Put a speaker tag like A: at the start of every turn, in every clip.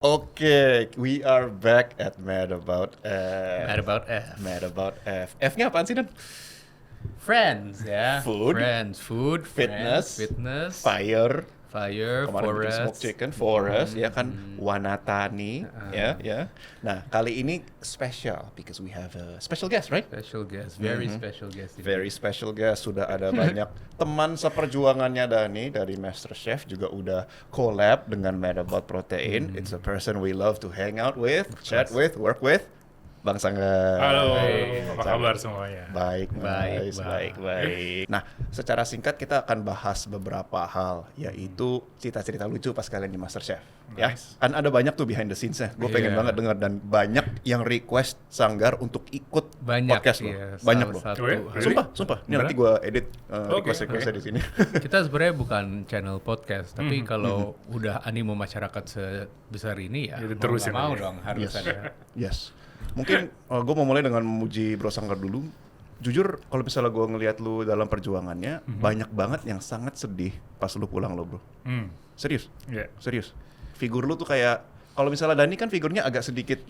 A: Oke, we are back at Mad About F.
B: Mad About F.
A: Mad About F. F-nya apaan sih, Dan?
B: Friends ya.
A: Food.
B: Friends, food,
A: Fitness.
B: friends, fitness,
A: Fire.
B: fire,
A: Kemarin bikin
B: forest.
A: smoke chicken, forest, ya kan, Wanatani, ya. Nah, kali ini special because we have a special guest, right?
B: Special guest, very special guest. ini.
A: Very special guest. Sudah ada banyak teman seperjuangannya Dani dari MasterChef juga udah collab dengan Mad About Protein. It's a person we love to hang out with, chat with, work with. Bang Sanggar.
C: Halo,
B: Hai.
C: apa kabar semuanya?
A: Baik,
B: Baik,
A: baik. Nah, secara singkat kita akan bahas beberapa hal, yaitu cerita-cerita lucu pas kalian di MasterChef. Ya,
C: Nice.
A: kan ada banyak tuh behind the scenes-nya. Gue pengen
B: Iya.
A: banget dengar dan banyak yang request Sanggar untuk ikut
B: Banyak
A: podcast lo.
B: iya,
A: Banyak
B: salah
A: loh.
B: satu
C: Oh ya?
B: hari.
A: Sumpah. Ini nanti gue edit
C: Oke,
A: request-requestnya di sini.
B: Kita sebenarnya bukan channel podcast, tapi kalau udah animo masyarakat sebesar ini ya,
C: Jadi
B: mau
C: terusin
B: nggak mau
C: aja.
B: dong harus
A: Yes.
B: ada.
A: Yes. Mungkin gue mau mulai dengan memuji Bro Sanggar dulu. Jujur, kalau misalnya gue ngelihat lu dalam perjuangannya, banyak banget yang sangat sedih pas lu pulang lo, Bro. Serius.
C: Ya.
A: Serius. Figur lu tuh kayak, kalau misalnya Dani kan figurnya agak sedikit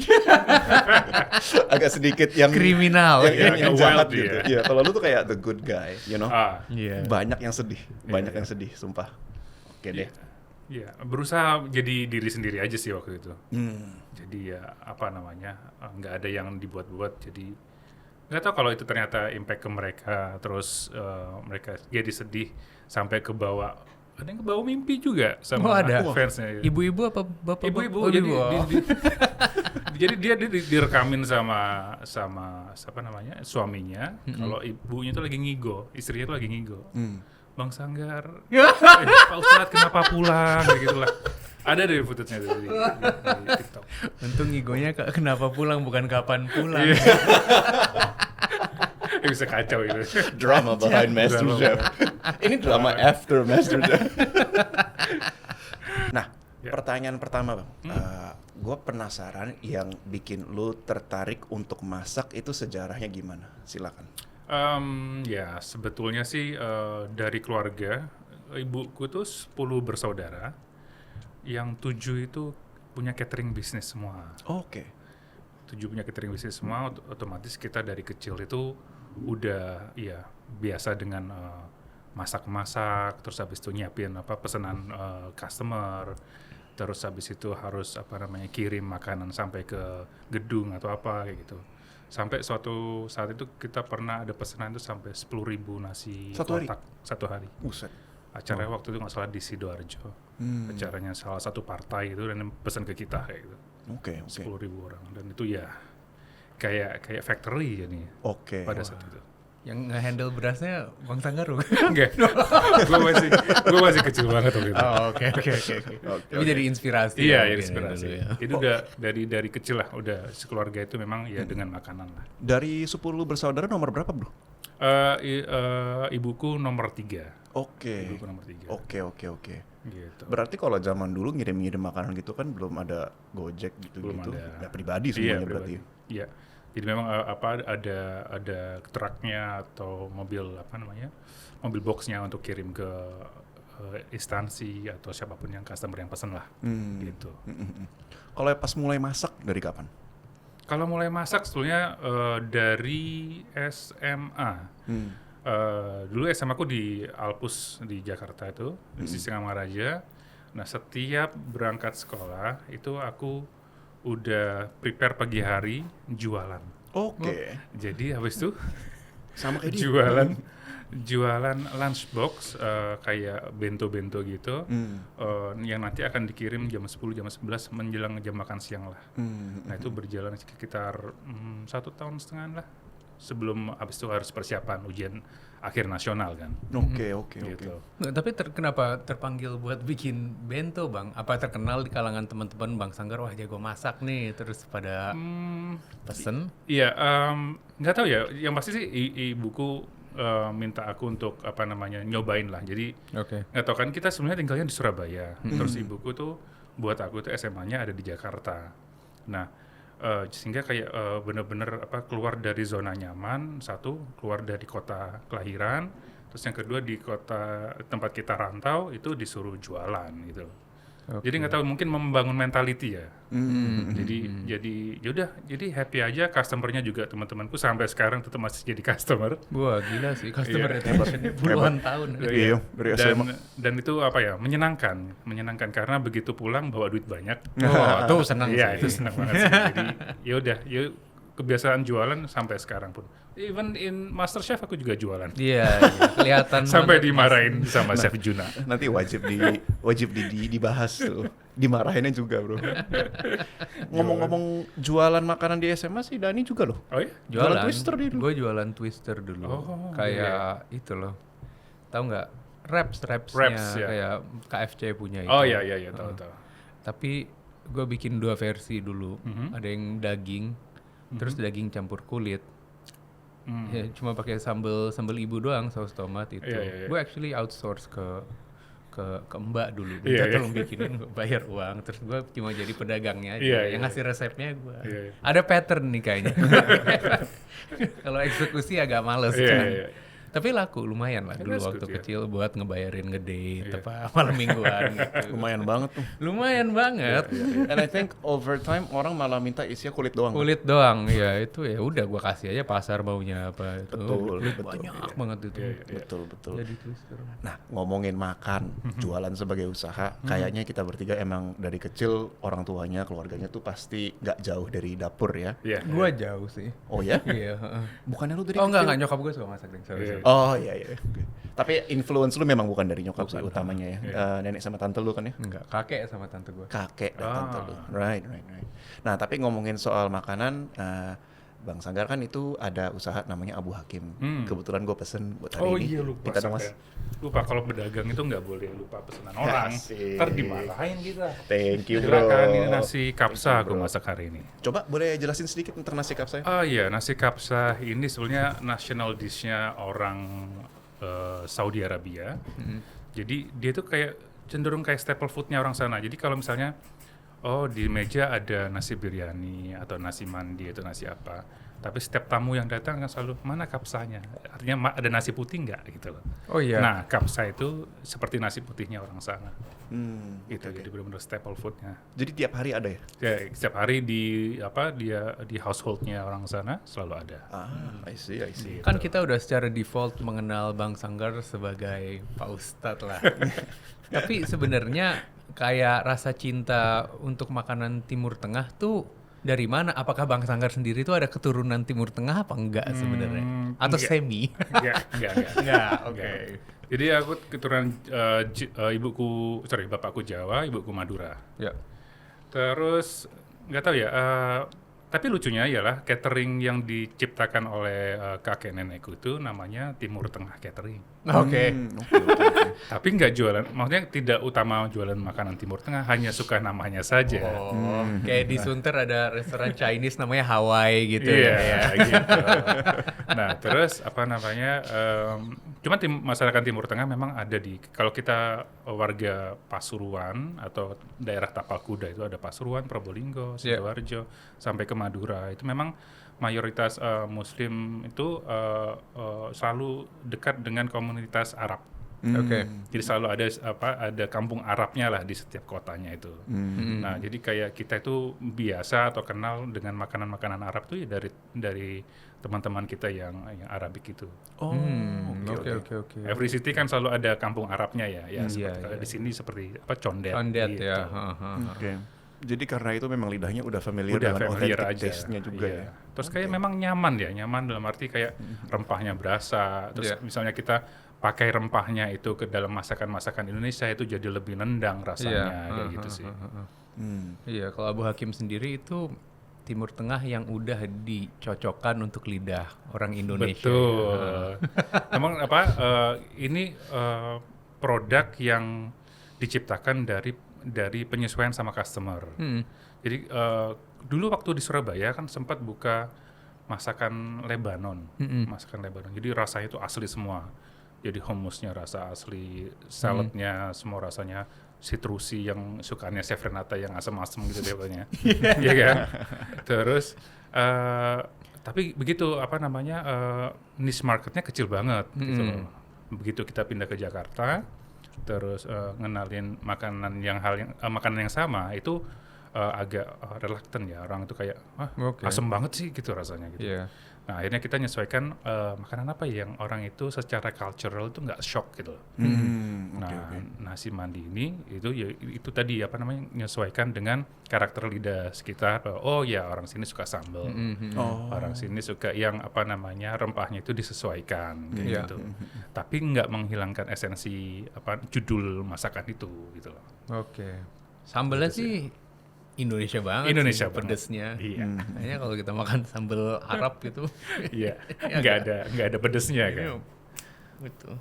A: agak sedikit yang
B: Kriminal.
A: yang
C: Agak
A: jahat
C: wild
A: gitu.
C: dia.
A: Iya, kalau lu tuh kayak the good guy, you know.
B: Iya.
A: Banyak yang sedih, banyak yang sedih, sumpah. Oke deh.
C: Ya, berusaha jadi diri sendiri aja sih waktu itu.
A: Hmm.
C: Jadi ya apa namanya, nggak ada yang dibuat-buat. Jadi nggak tahu kalau itu ternyata impact ke mereka. Terus mereka jadi sedih sampai ke bawah. Ada yang ke bawah mimpi juga
B: Oh,
C: sama
B: ada.
C: fansnya.
B: Ibu-ibu apa bapak?
C: Ibu-ibu,
B: Oh,
C: jadi
B: ibu.
C: jadi dia direkamin sama siapa namanya suaminya. Kalau ibunya tuh lagi ngigo, istrinya tuh lagi ngigo. Bang Sanggar, Pak Ustadz kenapa pulang, kayak gitulah. Ada dari footage-nya di TikTok.
B: Untung igonya kenapa pulang bukan kapan pulang.
C: Bisa kacau itu.
A: Drama behind MasterChef. Ini drama after MasterChef. Nah,
C: Ya.
A: pertanyaan pertama, Bang. Gue penasaran yang bikin lu tertarik untuk masak itu sejarahnya gimana? Silakan.
C: Ya sebetulnya sih dari keluarga, ibuku tuh 10 bersaudara, yang 7 itu punya catering bisnis semua.
A: Oke.
C: 7 punya catering bisnis semua, otomatis kita dari kecil itu udah ya biasa dengan masak-masak, terus habis itu nyiapin pesanan customer, terus habis itu harus kirim makanan sampai ke gedung atau apa kayak gitu. Sampai suatu saat itu kita pernah ada pesanan itu sampai 10.000 nasi
A: Satu hari?
C: kotak satu hari.
A: Buset.
C: Acaranya waktu itu nggak salah di Sidoarjo. Acaranya salah satu partai itu dan pesan ke kita kayak gitu.
A: Oke.
C: 10.000 orang, dan itu ya kayak factory jadi
A: Oke.
C: pada saat itu.
B: Yang nge-handle berasnya Bang Sanggar bukan?
C: Enggak, gue masih kecil banget waktu itu.
B: Oh, oke. Tapi jadi inspirasi.
C: Iya,
B: ya, mungkin
C: inspirasi.
B: dulu ya.
C: Itu udah dari kecil lah, udah sekeluarga itu memang ya dengan makanan lah.
A: Dari 10 bersaudara nomor berapa, Bro?
C: Ibuku nomor 3.
A: Oke.
C: Ibuku nomor 3.
A: Oke.
C: Gitu.
A: Berarti kalau zaman dulu ngirim-ngirim makanan gitu kan belum ada Gojek
C: Belum
A: gitu-gitu.
C: ada.
A: Ya pribadi semuanya berarti.
C: Iya. Jadi memang ada truknya atau mobil mobil boxnya untuk kirim ke instansi atau siapapun yang customer yang pesan lah. Gitu.
A: Kalau pas mulai masak dari kapan?
C: Kalau mulai masak sebetulnya dari SMA. Dulu SMA aku di Alpus di Jakarta itu, di Singamangaraja. Nah, setiap berangkat sekolah itu aku udah prepare pagi hari jualan.
A: Oke.
C: Jadi habis itu
A: Sama kayak dia.
C: jualan lunchbox kayak bento-bento gitu, yang nanti akan dikirim jam 10, jam 11 menjelang jam makan siang lah. Nah itu berjalan sekitar 1,5 tahun lah, sebelum habis itu harus persiapan ujian akhir nasional kan.
A: Oke.
C: Gitu.
B: Nggak, tapi kenapa terpanggil buat bikin bento, Bang? Apa terkenal di kalangan teman-teman Bang Sanggar, wah jago masak nih, terus pada pesen?
C: Iya, nggak tahu ya. Yang pasti sih ibuku minta aku untuk nyobain lah. Jadi nggak tahu kan, kita sebenarnya tinggalnya di Surabaya. Terus ibuku tuh buat aku tuh SMA-nya ada di Jakarta. Nah, sehingga kayak bener-bener keluar dari zona nyaman. Satu, keluar dari kota kelahiran. Terus yang kedua, di kota tempat kita rantau itu disuruh jualan gitu. Jadi nggak tahu, mungkin membangun mentality ya. Jadi happy aja, customernya juga teman-temanku sampai sekarang tetap masih jadi customer.
B: Wah gila sih, customer retention puluhan tahun.
A: Iya, dari SMA.
C: Dan itu apa ya, menyenangkan karena begitu pulang bawa duit banyak.
B: Oh, tuh senang
C: Iya,
B: sih.
C: itu senang banget sih. Jadi ya udah, kebiasaan jualan sampai sekarang pun. Even in MasterChef aku juga jualan.
B: Iya, kelihatan
C: Sampai
B: banget.
C: dimarahin sama Chef Juna.
A: Nanti wajib dibahas tuh. Dimarahinnya juga, Bro. Ngomong-ngomong jualan makanan di SMA sih Dani juga loh.
C: Oh ya?
A: Jualan Twister dia dulu.
B: Gue jualan Twister dulu. Kayak itu loh. Tahu nggak? Wraps-nya
C: ya.
B: kayak KFC punya itu.
C: Oh iya, tahu.
B: Tapi gue bikin 2 versi dulu. Ada yang daging, terus daging campur kulit. Ya, cuma pakai sambal ibu doang, saus tomat itu.
C: Iya.
B: Gue actually outsource ke Mbak dulu.
C: Iya, iya.
B: Tolong bikinin, gue bayar uang. Terus gue cuma jadi pedagangnya aja.
C: Iya,
B: Yang
C: iya.
B: ngasih resepnya gue.
C: Iya.
B: Ada pattern nih kayaknya. Kalau eksekusi agak males
C: Iya,
B: kan.
C: iya.
B: Tapi laku lumayan lah dulu
C: That's
B: waktu
C: good, ya.
B: kecil buat ngebayarin gede apa malam mingguan gitu.
A: Lumayan banget tuh.
B: Lumayan banget.
A: And I think over time orang malah minta isinya kulit doang.
B: Kulit doang ya itu ya udah gua kasih aja pasar maunya apa itu.
A: Betul,
B: Kulit
A: betul.
B: banyak banget itu.
A: Betul.
B: Jadi Twister.
A: Nah, ngomongin makan, jualan sebagai usaha, kayaknya kita bertiga emang dari kecil orang tuanya, keluarganya tuh pasti nggak jauh dari dapur ya.
C: Iya.
B: Gua jauh sih.
A: Oh ya?
B: Iya, heeh.
A: Bukannya lu dari
B: Oh
A: kecil?
B: enggak nyokap gua suka masak deh. Sorry.
C: Iya.
A: Oh iya. Oke. Tapi influence lu memang bukan dari nyokap sih utamanya ya.
C: Iya.
A: Nenek sama tante lu kan ya?
B: Enggak, kakek sama tante gua.
A: Kakek dan tante lu. Right. Nah, tapi ngomongin soal makanan, Bang Sanggar kan itu ada usaha namanya Abu Hakim. Kebetulan gue pesen buat hari
C: Oh
A: ini.
C: iya, lupa.
A: Kita dong, Mas.
C: Lupa, kalau pedagang itu nggak boleh lupa pesanan orang.
A: Asik.
C: Ntar dimarahin kita.
A: Thank you, bro.
C: Silakan, ini nasi kapsa aku masak hari ini.
A: Coba boleh jelasin sedikit tentang nasi kapsa?
C: Oh iya, nasi kapsa ini sebenarnya national dish-nya orang Saudi Arabia. Jadi dia tuh kayak cenderung kayak staple food-nya orang sana. Jadi kalau misalnya di meja ada nasi biryani atau nasi mandi atau nasi apa, tapi setiap tamu yang datang kan selalu mana kapsanya, artinya ada nasi putih nggak gitu loh.
B: Oh iya.
C: Nah kapsa itu seperti nasi putihnya orang sana. Gitu,
A: oke.
C: jadi benar-benar staple foodnya.
A: Jadi tiap hari ada ya?
C: Ya, setiap hari di householdnya orang sana selalu ada.
A: I see.
B: Kan kita udah secara default mengenal Bang Sanggar sebagai Pak Ustadz lah. Tapi sebenarnya kayak rasa cinta untuk makanan Timur Tengah tuh dari mana? Apakah Bang Sanggar sendiri tuh ada keturunan Timur Tengah apa enggak sebenarnya? Atau
C: enggak.
B: semi?
C: Enggak.
B: Enggak, oke.
C: Jadi aku keturunan bapakku Jawa, ibuku Madura.
B: Ya.
C: Terus nggak tahu ya, tapi lucunya ialah catering yang diciptakan oleh kakek nenekku itu namanya Timur Tengah Catering.
B: Oke.
C: Tapi nggak jualan, maksudnya tidak utama jualan makanan Timur Tengah, hanya suka namanya saja.
B: Oh, kayak di Sunter ada restoran Chinese namanya Hawaii gitu
C: Iya,
B: ya.
C: gitu. Nah, terus apa namanya? Cuma masyarakat Timur Tengah memang ada kalau kita warga Pasuruan atau daerah Tapal Kuda itu ada Pasuruan, Probolinggo, Sidoarjo, sampai ke Madura. Itu memang mayoritas Muslim itu selalu dekat dengan komunitas Arab.
B: Oke.
C: Jadi selalu ada kampung Arabnya lah di setiap kotanya itu. Nah, jadi kayak kita itu biasa atau kenal dengan makanan-makanan Arab tuh ya dari teman-teman kita yang Arabik itu.
A: Oh,
B: Oke.
C: Every city kan selalu ada kampung Arabnya ya.
B: Iya,
C: Seperti kalau
B: iya.
C: di sini seperti condet.
B: Condet
C: gitu.
B: ya.
A: Oke. Jadi karena itu memang lidahnya udah familiar
C: Udah
A: dengan
C: familiar
A: authentic
C: aja.
A: taste-nya juga
C: Iya.
A: ya.
C: Terus kayak memang nyaman dalam arti kayak rempahnya berasa. Terus misalnya kita pakai rempahnya itu ke dalam masakan-masakan Indonesia itu jadi lebih nendang rasanya kayak gitu sih.
B: Iya, kalau Abu Hakim sendiri itu Timur Tengah yang udah dicocokkan untuk lidah orang Indonesia.
C: Betul. Memang ini produk yang diciptakan dari penyesuaian sama customer. Jadi dulu waktu di Surabaya kan sempat buka masakan Lebanon, Jadi rasanya itu asli semua. Jadi hummusnya rasa asli, saladnya semua rasanya citrusi yang sukanya Chef Renata yang asam-asam gitu deh Iya kan? Terus tapi begitu niche marketnya kecil banget gitu loh. Begitu kita pindah ke Jakarta, terus ngenalin makanan yang sama itu agak reluctant ya, orang itu kayak asem banget sih gitu rasanya gitu.
B: Iya.
C: Nah akhirnya kita nyesuaikan makanan apa yang orang itu secara cultural itu nggak shock gitu loh. Nah nasi mandi ini itu tadi apa namanya, menyesuaikan dengan karakter lidah sekitar. Oh ya, orang sini suka sambal, orang sini suka yang apa namanya, rempahnya itu disesuaikan kayak gitu. Tapi nggak menghilangkan esensi apa judul masakan itu gitu loh.
B: Oke. Sambalnya sih Indonesia banget
C: Indonesia
B: sih,
C: banget.
B: pedesnya.
C: Iya.
B: Kayaknya kalau kita makan sambal Arab gitu.
C: Iya, nggak ada pedesnya kan.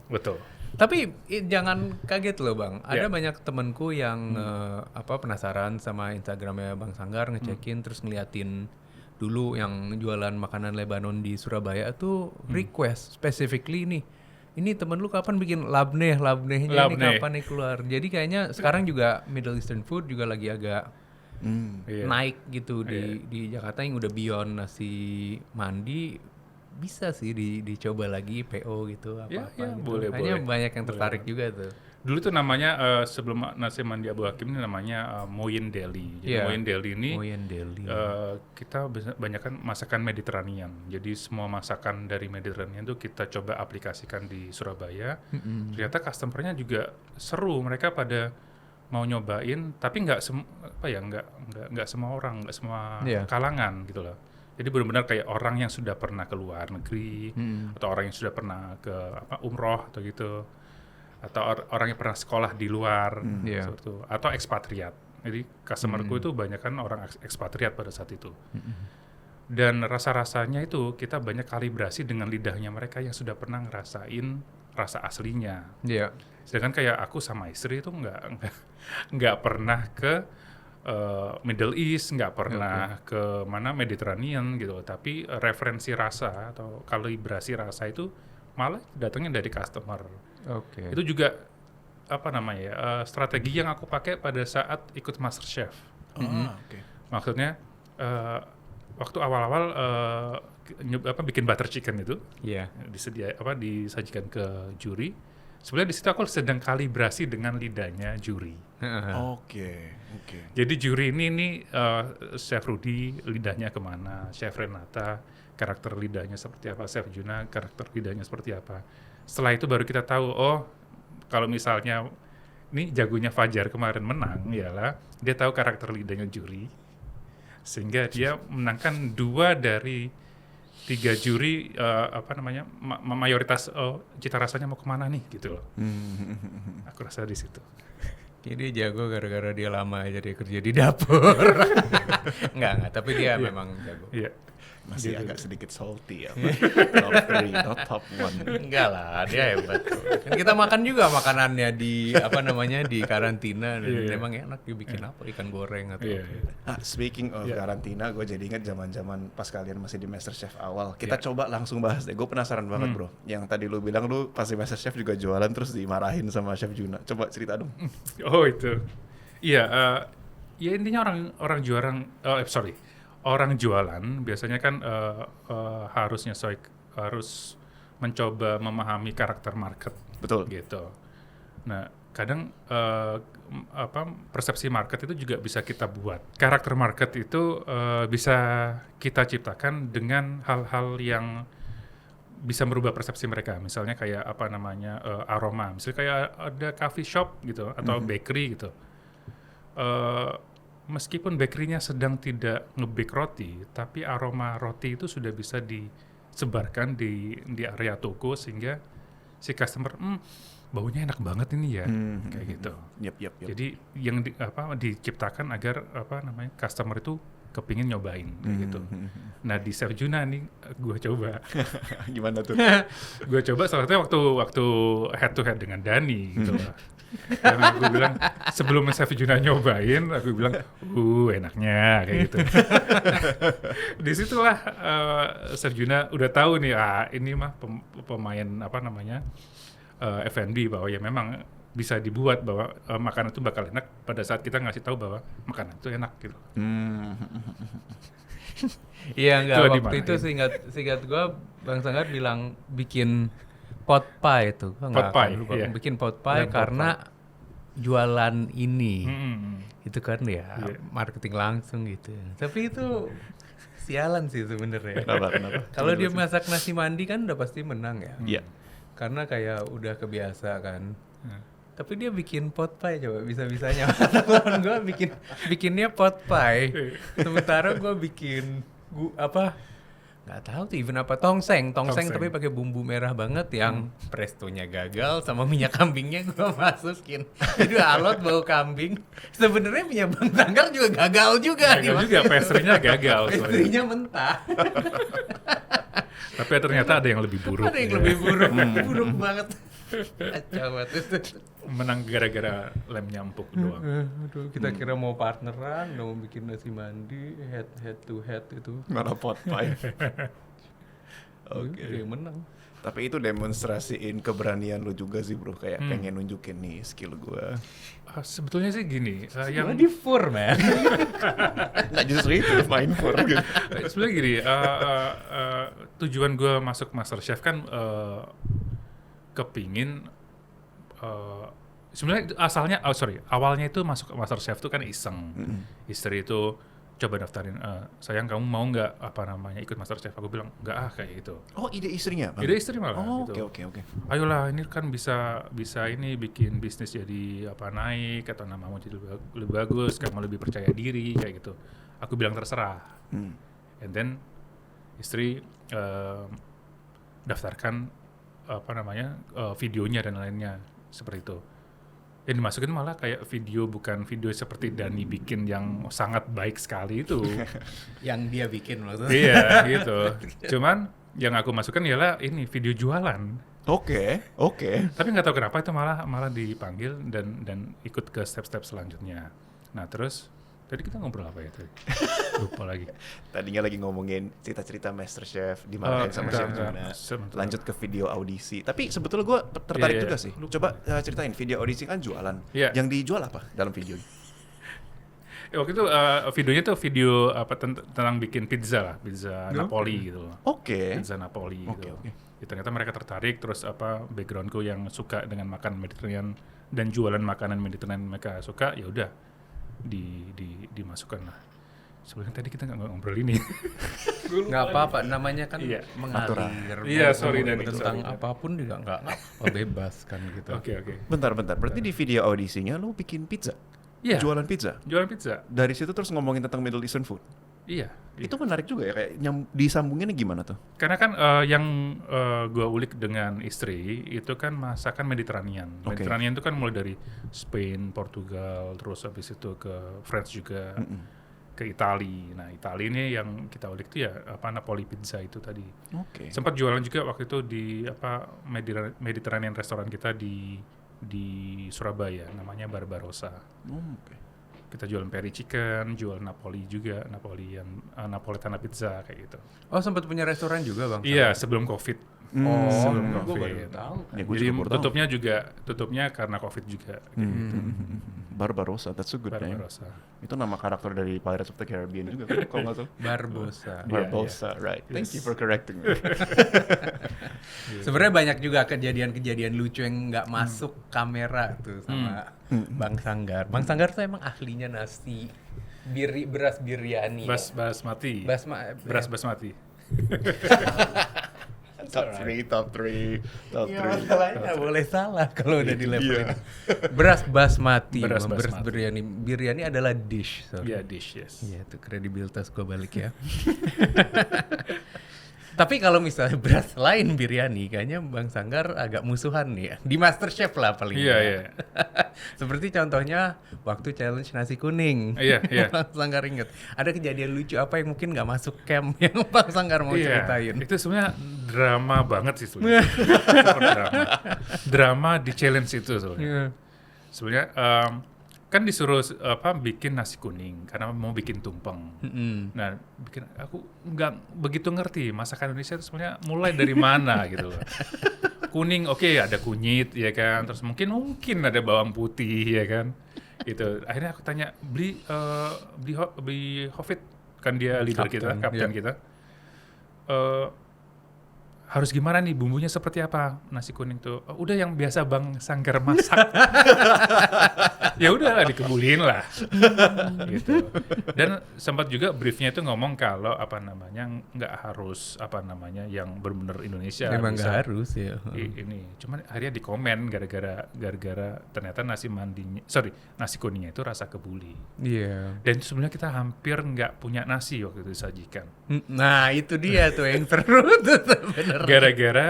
C: Betul.
B: Tapi jangan kaget loh Bang. Ada
C: Iya.
B: banyak temenku yang penasaran sama Instagramnya Bang Sanggar, ngecekin terus ngeliatin dulu yang jualan makanan Lebanon di Surabaya tuh request specifically nih. Ini temen lu kapan bikin labnehnya ini kapan nih keluar. Jadi kayaknya sekarang juga Middle Eastern food juga lagi agak naik gitu di Jakarta, yang udah beyond nasi mandi bisa sih dicoba lagi PO gitu apa gitu.
C: boleh.
B: Kayaknya banyak yang tertarik juga tuh.
C: Dulu tuh namanya sebelum nasi mandi Abu Hakim ini namanya Moyen Deli. Jadi Moyen Deli ini kita banyak kan masakan Mediterranean. Jadi semua masakan dari Mediterranean tuh kita coba aplikasikan di Surabaya. Ternyata customer-nya juga seru, mereka pada mau nyobain, tapi nggak semua orang, nggak semua kalangan gitu loh. Jadi benar-benar kayak orang yang sudah pernah ke luar negeri, atau orang yang sudah pernah ke umroh atau gitu, atau orang yang pernah sekolah di luar, seperti itu, atau ekspatriat. Jadi customerku itu banyak kan orang ekspatriat pada saat itu. Dan rasa-rasanya itu kita banyak kalibrasi dengan lidahnya mereka yang sudah pernah ngerasain rasa aslinya. Sedangkan kayak aku sama istri itu nggak pernah ke Middle East, nggak pernah ke mana Mediterranean gitu. Tapi referensi rasa atau kalibrasi rasa itu malah datangnya dari customer. Itu juga apa namanya, strategi yang aku pakai pada saat ikut MasterChef. Maksudnya waktu awal-awal bikin butter chicken itu, disajikan ke juri. Sebenarnya di situ aku sedang kalibrasi dengan lidahnya juri. Jadi juri ini Chef Rudy lidahnya kemana, Chef Renata karakter lidahnya seperti apa, Chef Juna karakter lidahnya seperti apa. Setelah itu baru kita tahu, kalau misalnya ini jagonya Fajar kemarin menang, ialah dia tahu karakter lidahnya juri, sehingga dia menangkan 2 dari 3 juri mayoritas cita rasanya mau kemana nih gitu loh. Aku rasa di situ.
B: Jadi jago gara-gara dia lama aja dia kerja di dapur. Enggak, tapi dia memang jago.
C: Iya.
A: Masih agak sedikit salty ya. Top 3, not top 1.
B: Enggak lah, dia hebat. Kan kita makan juga makanannya di di karantina, dan memang enak dibikin apa, ikan goreng atau
A: Speaking of karantina, gue jadi ingat zaman-zaman pas kalian masih di MasterChef awal. Kita coba langsung bahas deh. Gue penasaran banget bro. Yang tadi lu bilang lu pas di MasterChef juga jualan terus dimarahin sama Chef Juna. Coba cerita dong.
C: Oh itu. Iya, ya intinya orang jualan biasanya kan harus mencoba memahami karakter market.
A: Betul.
C: Gitu. Nah, kadang persepsi market itu juga bisa kita buat. Karakter market itu bisa kita ciptakan dengan hal-hal yang bisa merubah persepsi mereka. Misalnya kayak aroma. Misalnya kayak ada coffee shop gitu atau bakery gitu. Meskipun bakery-nya sedang tidak nge-bake roti, tapi aroma roti itu sudah bisa disebarkan di area toko sehingga si customer baunya enak banget ini ya, kayak gitu.
A: Yep.
C: Jadi yang diciptakan agar customer itu kepingin nyobain kayak gitu. Nah di Chef Juna nih gue coba.
A: Gimana tuh?
C: Gue coba salah satunya waktu head to head dengan Dani gitu lah. Karena gue bilang sebelum Chef Juna nyobain, aku bilang, enaknya kayak gitu. Disitulah Chef Juna udah tahu nih, ini mah pemain F&B, bahwa ya memang bisa dibuat bahwa makanan itu bakal enak pada saat kita ngasih tahu bahwa makanan itu enak gitu.
B: Iya enggak, waktu itu seingat gue Bang Sanggar bilang bikin pot pie itu.
C: Pot pie,
B: bikin pot pie karena jualan ini. Itu kan ya
C: Iya.
B: marketing langsung gitu. Tapi itu sialan sih sebenarnya.
A: Kenapa?
B: Kalau dia masak nasi mandi kan udah pasti menang ya.
A: Iya.
B: Karena kayak udah kebiasa kan. Tapi dia bikin pot pie coba bisa-bisanya. Lawan gue bikinnya pot pie. Sementara gue bikin nggak tahu tuh even apa tongseng tapi pakai bumbu merah banget yang prestonya gagal sama minyak kambingnya gue masukin. Jadi alot bau kambing. Sebenarnya minyak Bang Sanggar juga gagal juga.
C: Gagal juga, pastry-nya gagal.
B: Pastry-nya mentah.
C: Tapi ternyata ada yang lebih buruk.
B: Ada yang lebih buruk, buruk banget. Kacau banget.
C: Menang gara-gara lemnya empuk doang.
B: Aduh, kita kira mau partneran, mau bikin nasi mandi, head to head itu.
A: Mana pot pie.
B: Oke. Dia menang.
A: Tapi itu demonstrasiin keberanian lu juga sih bro, kayak pengen nunjukin nih skill gue.
C: Sebetulnya sih gini, yang
B: Di fur, man.
A: Nggak justru itu main for gitu.
C: sebenarnya gini, tujuan gue masuk MasterChef kan kepingin sebenarnya awalnya itu masuk MasterChef tuh kan iseng. Istri itu coba daftarin, sayang kamu mau nggak ikut MasterChef? Aku bilang nggak kayak gitu.
A: Oh ide istrinya bang?
C: Ide istri malah
A: Oh
C: gitu.
A: oke.
C: Ayolah ini kan bisa ini bikin bisnis jadi naik atau namamu jadi lebih bagus, kamu lebih percaya diri kayak gitu. Aku bilang terserah. And then istri daftarkan videonya dan lainnya seperti itu. Yang dimasukin malah kayak bukan video seperti Dani bikin yang sangat baik sekali itu.
B: Yang dia bikin maksudnya.
C: Iya gitu. Cuman yang aku masukkan ialah ini video jualan.
A: Oke.
C: Tapi nggak tahu kenapa itu malah dipanggil dan ikut ke step-step selanjutnya. Nah terus tadi kita ngobrol apa ya tadi? Lupa lagi.
A: Tadinya lagi ngomongin cerita-cerita MasterChef dimarahin sama Chef Juna. Lanjut ke video audisi. Tapi sebetulnya gue tertarik juga sih. Coba ceritain video audisi kan jualan.
C: Iya.
A: Yang dijual apa dalam videonya?
C: Waktu itu videonya tuh video tentang bikin pizza Napoli gitu loh.
A: Oke.
C: Pizza Napoli gitu.
A: Oke.
C: Ya, ternyata mereka tertarik, terus backgroundku yang suka dengan makan Mediterranean dan jualan makanan Mediterranean mereka suka, ya udah dimasukkan lah. Sebenarnya tadi kita nggak ngobrol ini.
B: Nggak apa-apa, namanya kan
C: Iya.
B: mengalir.
C: Iya, sorry, Dani,
B: Tentang
C: sorry.
B: apapun juga nggak bebas kan gitu.
C: Oke.
A: Bentar. Berarti di video audisinya lu bikin pizza?
C: Iya.
A: Jualan pizza?
C: Jualan pizza.
A: Dari situ terus ngomongin tentang Middle Eastern food?
C: Iya.
A: Itu menarik juga ya, kayak disambunginnya gimana tuh?
C: Karena kan yang gua ulik dengan istri itu kan masakan Mediterranean.
A: Oke.
C: Mediterranean itu kan mulai dari Spain, Portugal, terus habis itu ke France juga, ke Itali. Nah, Itali ini yang kita ulik tuh ya Napoli pizza itu tadi.
A: Oke.
C: Sempat jualan juga waktu itu di Mediterranean restoran kita di Surabaya, namanya Barbarossa.
A: Oke.
C: Kita jualan peri chicken, jual Napoli juga, Napoletana pizza kayak gitu.
B: Oh sempat punya restoran juga bang?
C: Iya, sebelum COVID.
B: Gue
C: Sebelum COVID.
B: baru tahu.
A: Ya, gua
C: Jadi
A: juga baru tahu.
C: tutupnya karena COVID juga.
A: Barbarossa, that's a good name.
C: Barbarossa.
A: Itu nama karakter dari Pirates of the Caribbean juga kan, kalau nggak salah.
B: Barbosa.
A: Barbossa, right. Thank you for correcting me.
B: Sebenarnya banyak juga kejadian-kejadian lucu yang nggak masuk kamera tuh sama Bang Sanggar. Bang Sanggar tuh emang ahlinya nasi beras biryani.
C: Basmati. Beras basmati.
A: Top 3.
B: Iya masalahnya nggak boleh salah kalau udah di level
A: Iya.
B: ini. Beras basmati.
C: Beras
B: Bang. Beras
C: basmati.
B: biryani. Biryani adalah dish. Sorry.
C: Iya, dish, yes.
B: Iya tuh kredibilitas gue balik ya. Tapi kalau misalnya beras lain biryani, kayaknya Bang Sanggar agak musuhan nih ya. Di MasterChef lah paling.
C: Iya,
B: nggak.
C: iya.
B: Seperti contohnya waktu challenge nasi kuning.
C: Iya, iya.
B: Bang Sanggar inget. Ada kejadian lucu apa yang mungkin nggak masuk camp yang Bang Sanggar mau ceritain?
C: Itu sebenarnya drama banget sih sebenarnya. Super drama di challenge itu sebenarnya.
B: Iya.
C: Sebenarnya kan disuruh bikin nasi kuning karena mau bikin tumpeng. Nah, aku nggak begitu ngerti masakan Indonesia itu sebenarnya mulai dari mana gitu loh. Kuning oke, ada kunyit ya kan, terus mungkin ada bawang putih ya kan. Gitu. Akhirnya aku tanya, beli Hofit kan dia leader kita, kapten kita. harus gimana nih, bumbunya seperti apa nasi kuning tuh? Oh, udah yang biasa Bang Sanggar masak. Ya udah dikebulin lah. Gitu. Dan sempat juga briefnya itu ngomong kalau apa namanya nggak harus apa namanya yang benar-benar Indonesia.
B: Memang
C: bisa
B: nggak harus ya.
C: ini. Cuman akhirnya di komen gara-gara ternyata nasi kuningnya itu rasa kebuli.
B: Iya.
C: Dan sebenarnya kita hampir nggak punya nasi waktu itu disajikan.
B: Nah itu dia tuh yang seru tuh bener.
C: Gara-gara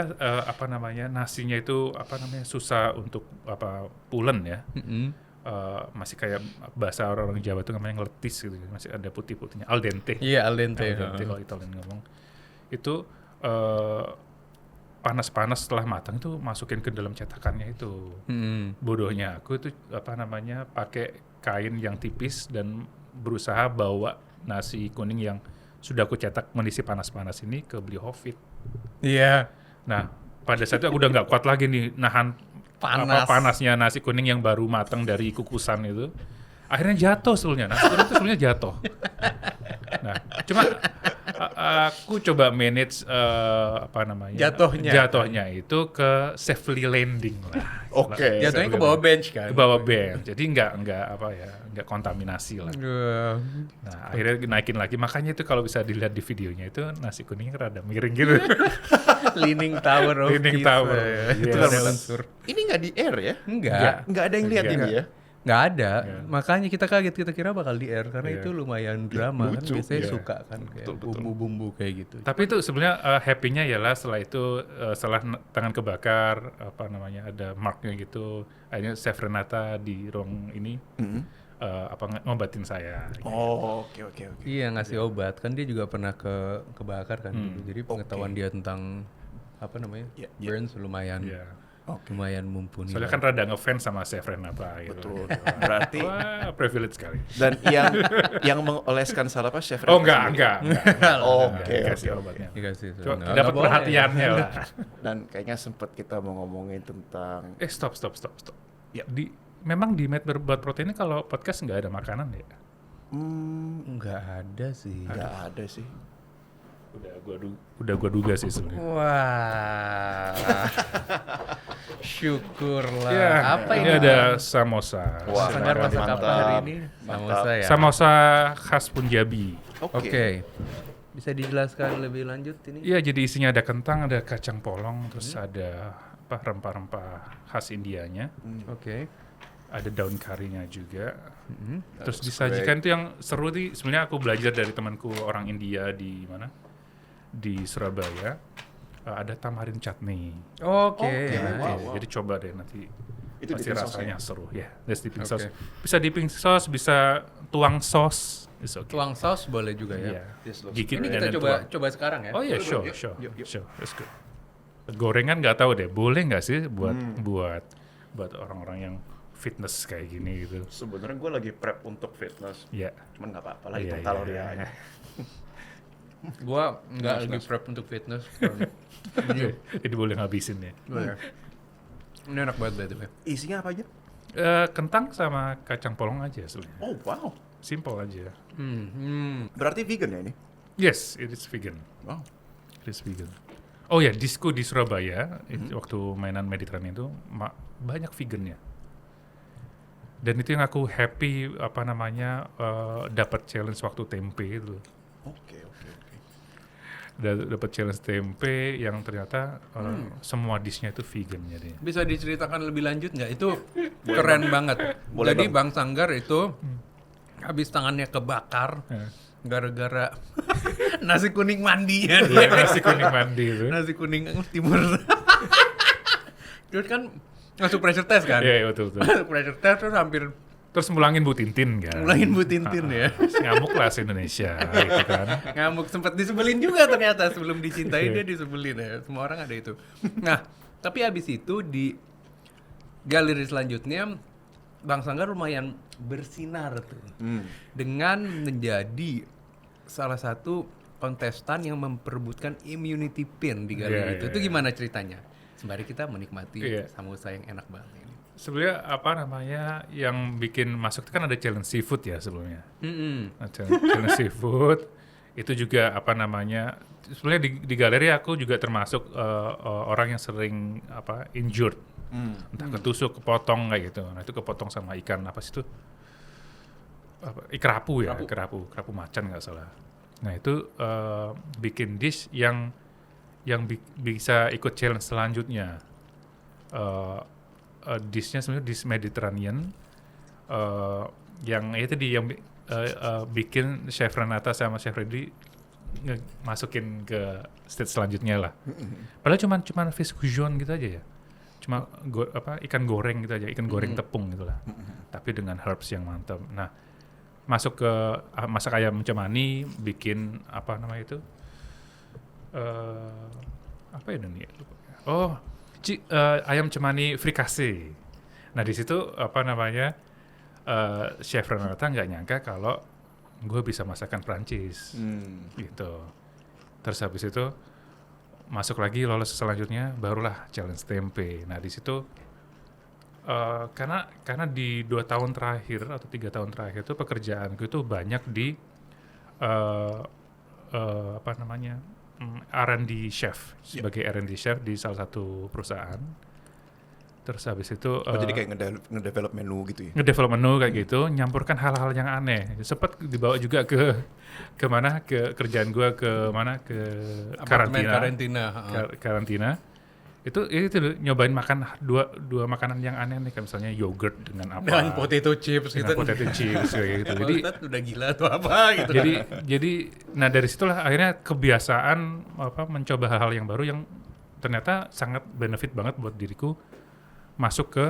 C: apa namanya nasinya itu apa namanya susah untuk apa pulen ya. Masih kayak bahasa orang-orang Jawa itu namanya ngeletis gitu, masih ada putih-putihnya, al dente.
B: Iya al dente.
C: Kalau Italian ngomong itu panas-panas setelah matang itu masukin ke dalam cetakannya itu. Bodohnya aku itu apa namanya pakai kain yang tipis dan berusaha bawa nasi kuning yang sudah aku cetak kondisi panas-panas ini ke Beli-Hofit.
B: Iya.
C: Nah, pada saat itu aku udah nggak kuat lagi nih nahan panasnya nasi kuning yang baru matang dari kukusan itu. Akhirnya jatuh sebetulnya. Nasi kuning itu sebetulnya jatuh. Nah, cuma aku coba manage apa namanya? Jatuhnya itu ke safely landing lah.
A: Oke.
B: Jatuhnya ke bawah bench kan.
C: Ke bawah bench. Jadi nggak kontaminasi lah. Nah, akhirnya naikin lagi. Makanya itu kalau bisa dilihat di videonya itu nasi kuningnya rada miring gitu.
B: Leaning Tower of
C: Leaning
B: Pisa.
C: Tower.
B: Itu
C: Yes.
B: ada unsur.
A: Ini nggak di air ya?
B: Enggak.
A: Nggak ada yang lihat
C: Nggak.
A: ini ya?
B: Nggak ada. Makanya kita kaget, kita kira bakal di air karena
C: Iya.
B: itu lumayan drama kan.
A: Lucu.
B: Biasanya
C: Iya.
B: suka kan kayak
A: Betul.
B: bumbu-bumbu kayak gitu.
C: Tapi itu sebenarnya happy-nya ialah setelah itu setelah tangan kebakar apa namanya ada marknya gitu. Akhirnya Chef Renata di ruang ini ngobatin saya.
A: Oh, oke.
B: Iya ngasih obat kan dia juga pernah kebakar kan dulu. Jadi pengetahuan dia tentang apa namanya burns lumayan
C: Iya.
B: lumayan mumpuni.
C: Soalnya kan rada ngefans sama Chef Renata gitu.
A: Betul. Berarti
C: Wah, privilege sekali.
A: dan yang mengoleskan salah apa Chef
C: Oh
A: Renata
C: enggak.
A: Oke,
C: Kasih
A: oke.
C: obatnya.
B: Dikasih.
C: Cuma
B: Nggak
C: dapat
B: boleh.
C: perhatiannya lah.
A: Dan kayaknya sempat kita mau ngomongin tentang
C: Stop.
A: Ya.
C: Memang di Mad Buat Protein ini kalau podcast nggak ada makanan ya?
B: Nggak ada sih.
A: nggak ada sih.
C: Udah gua duga sih sebenarnya.
B: Wah. Syukurlah.
C: Ya,
B: Apa ini?
C: ada samosa.
A: Wah,
B: Sanggar masak apa
A: mantap.
B: hari ini?
A: Mantap.
B: Samosa ya.
C: Samosa khas Punjabi.
B: Oke. Bisa dijelaskan lebih lanjut ini?
C: Iya, jadi isinya ada kentang, ada kacang polong, terus ada apa rempah-rempah khas Indianya,
B: Oke.
C: ada daun karinya juga. Terus
A: looks
C: disajikan itu yang seru sih. Sebenarnya aku belajar dari temanku orang India di mana? Di Surabaya. Ada tamarin chutney.
B: Oke.
A: Wow.
C: Jadi coba deh nanti.
A: Itu
C: Pasti
A: dipping
C: rasanya seru ya. That's dipping
B: Oke.
C: sauce. Bisa dipping sauce, bisa tuang sauce. It's okay.
B: Tuang saus boleh juga ya.
C: Iya.
A: This looks
C: Gigit
B: Ini
C: dan
B: kita
C: tuang.
B: coba sekarang ya.
C: Oh iya,
A: Yuk,
C: sure.
A: yuk.
C: That's good. Gorengan nggak tahu deh, boleh nggak sih buat orang-orang yang fitness kayak gini gitu?
A: Sebenarnya gue lagi prep untuk fitness,
C: Ya.
A: cuman nggak apa-apa lah
C: Iya,
A: hitung
C: iya,
A: kalori
C: iya.
A: aja.
B: Gua nggak lagi prep untuk fitness.
C: Jadi boleh ngabisin ya.
B: Boleh. Ini enak banget by the way.
A: Isinya apa aja?
C: Kentang sama kacang polong aja sebenarnya.
A: Oh wow,
C: Simple aja.
A: berarti vegan ya ini?
C: Yes, it is vegan.
A: Wow.
C: It is vegan. Oh ya, disco di Surabaya waktu mainan Mediterranean itu banyak vegannya. Dan itu yang aku happy apa namanya dapat challenge waktu tempe itu.
A: Oke.
C: Dapat challenge tempe yang ternyata semua dishnya itu vegan jadi.
B: Bisa diceritakan lebih lanjut nggak? Itu keren banget.
A: Boleh,
B: Jadi Bang Sanggar itu habis tangannya kebakar gara-gara nasi kuning mandinya dia.
C: Nasi kuning mandi itu.
B: Nasi kuning timur. Terus kan masuk pressure test kan?
C: Iya, betul.
B: Masuk pressure test terus hampir
C: Terus mulangin Bu Tintin kan.
B: mulangin Bu Tintin ya.
C: Ngamuk lah se-Indonesia gitu kan.
B: Ngamuk, sempat disebelin juga ternyata sebelum dicintai dia disebelin ya. Semua orang ada itu. Nah, tapi habis itu di galeri selanjutnya Bang Sanggar lumayan bersinar tuh. Dengan menjadi salah satu kontestan yang memperebutkan immunity pin di galeri itu. Itu gimana ceritanya? Sembari kita menikmati samosa yang enak banget ini.
C: Sebenarnya apa namanya yang bikin masuk itu kan ada challenge seafood ya sebelumnya. Nah, challenge seafood itu juga apa namanya sebenarnya di galeri aku juga termasuk orang yang sering injured, entah ketusuk, kepotong kayak gitu. Nah itu kepotong sama ikan apa sih itu? Kerapu ya, kerapu macan nggak salah. Nah itu bikin dish yang bisa ikut challenge selanjutnya. Dishnya sebenarnya dish Mediterranean yang itu yang bikin Chef Renata sama Chef Reddy masukin ke stage selanjutnya lah. Padahal cuman fish goujon gitu aja ya. Cuma ikan goreng gitu aja, ikan goreng tepung gitu lah. Tapi dengan herbs yang mantap. Nah, masuk ke masak ayam cemani, bikin apa namanya itu? Apa ya nih? Ayam cemani frikase. Nah, di situ apa namanya? Chef Renata nggak nyangka kalau gue bisa masakan Prancis gitu. Terus habis itu masuk lagi lolos selanjutnya barulah challenge tempe. Nah di situ karena di 2 tahun terakhir atau 3 tahun terakhir itu pekerjaanku itu banyak di apa namanya R&D chef sebagai R&D chef di salah satu perusahaan. Terus habis itu
A: jadi kayak ngedevelop menu gitu ya?
C: Ngedevelop menu kayak gitu, nyampurkan hal-hal yang aneh. Sempat dibawa juga ke mana, ke kerjaan gue ke mana, ke karantina. Itu nyobain makan dua makanan yang aneh nih, kayak misalnya yogurt dengan apa?
B: Dan potato chips gitu.
C: Potato chips kayak gitu.
B: Jadi udah gila tuh apa gitu.
C: Jadi nah dari situlah akhirnya kebiasaan mencoba hal-hal yang baru yang ternyata sangat benefit banget buat diriku masuk ke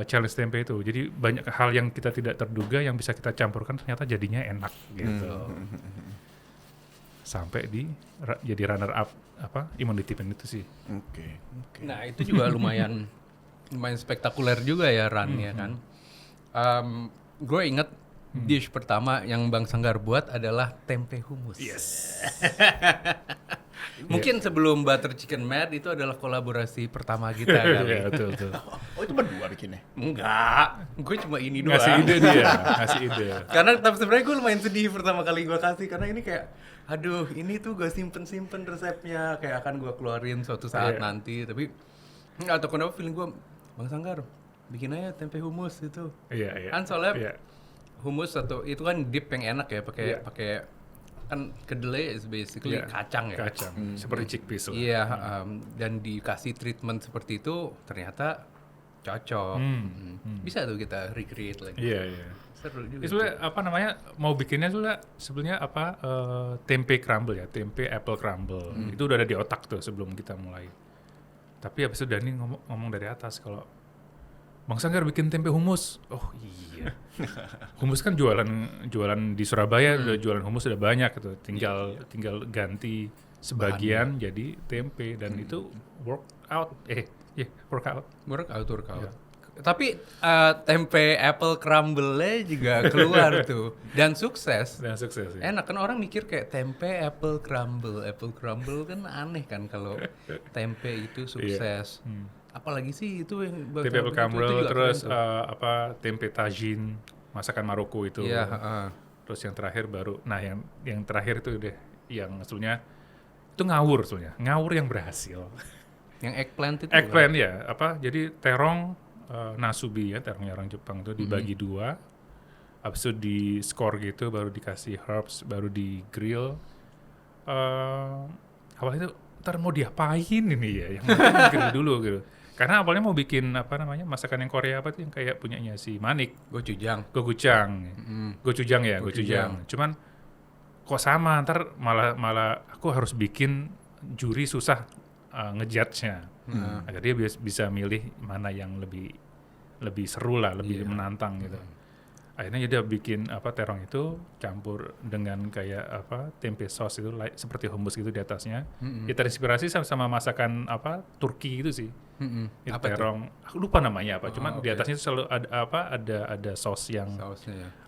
C: challenge tempe itu. Jadi banyak hal yang kita tidak terduga yang bisa kita campurkan ternyata jadinya enak gitu. Sampai jadi runner up immunity pen itu sih.
A: Oke.
B: Nah, itu juga lumayan spektakuler juga ya Ran-nya kan. Gue inget dish pertama yang Bang Sanggar buat adalah tempe hummus.
C: Yes.
B: Mungkin sebelum Butter Chicken Mad itu adalah kolaborasi pertama kita kali.
C: Iya, betul.
A: Oh itu berdua bikinnya?
B: Enggak, gue cuma ini doang.
C: Ngasih ide dia, ngasih ide.
B: Karena tapi sebenarnya gue lumayan sedih pertama kali gue kasih karena ini kayak, aduh ini tuh gue simpen resepnya kayak akan gue keluarin suatu saat nanti. Tapi atau kenapa feeling gue, Bang Sanggar bikin aja tempe hummus itu.
C: Iya.
B: Kan soalnya hummus atau itu kan dip yang enak ya pakai kan kedelai is basically kacang ya.
C: Kacang, seperti chickpeas lah.
B: Iya, dan dikasih treatment seperti itu ternyata cocok. Bisa tuh kita recreate lagi.
C: Iya.
B: Seru juga.
C: Sebenarnya apa namanya mau bikinnya sebenarnya tempe crumble ya, tempe apple crumble. Itu udah ada di otak tuh sebelum kita mulai. Tapi habis itu Dani ngomong dari atas kalau Bang Sanggar bikin tempe hummus. Oh iya. Hummus kan jualan di Surabaya, udah jualan hummus udah banyak gitu. Tinggal ganti sebagian jadi tempe dan itu workout.
B: Workout. Tapi tempe apple crumble-nya juga keluar tuh dan sukses.
C: Ya.
B: Enak kan orang mikir kayak tempe apple crumble kan aneh kan kalau tempe itu sukses. Apalagi sih itu yang
C: tempe apple crumble terus tempe tagine masakan Maroko itu.
B: Iya,
C: Terus yang terakhir baru yang terakhir itu deh yang sebenarnya itu ngawur yang berhasil.
B: Yang eggplant itu.
C: Eggplant ya, jadi terong nasubi ya, terongnya orang Jepang itu dibagi dua. Habis itu di skor gitu baru dikasih herbs, baru di grill. Awalnya itu ntar mau diapain ini ya, yang grill dulu gitu. Karena awalnya mau bikin masakan yang Korea tuh yang kayak punyanya si Manik, gochujang. Cuman kok sama, ntar malah aku harus bikin juri susah ngejudge-nya. Agar dia bisa milih mana yang lebih seru lah, lebih menantang gitu. Akhirnya dia bikin terong itu campur dengan kayak tempe sauce itu seperti hummus gitu di atasnya. Ya terinspirasi sama masakan Turki gitu sih. Itu terong, aku lupa namanya apa. Cuman di atasnya itu selalu ada sauce yang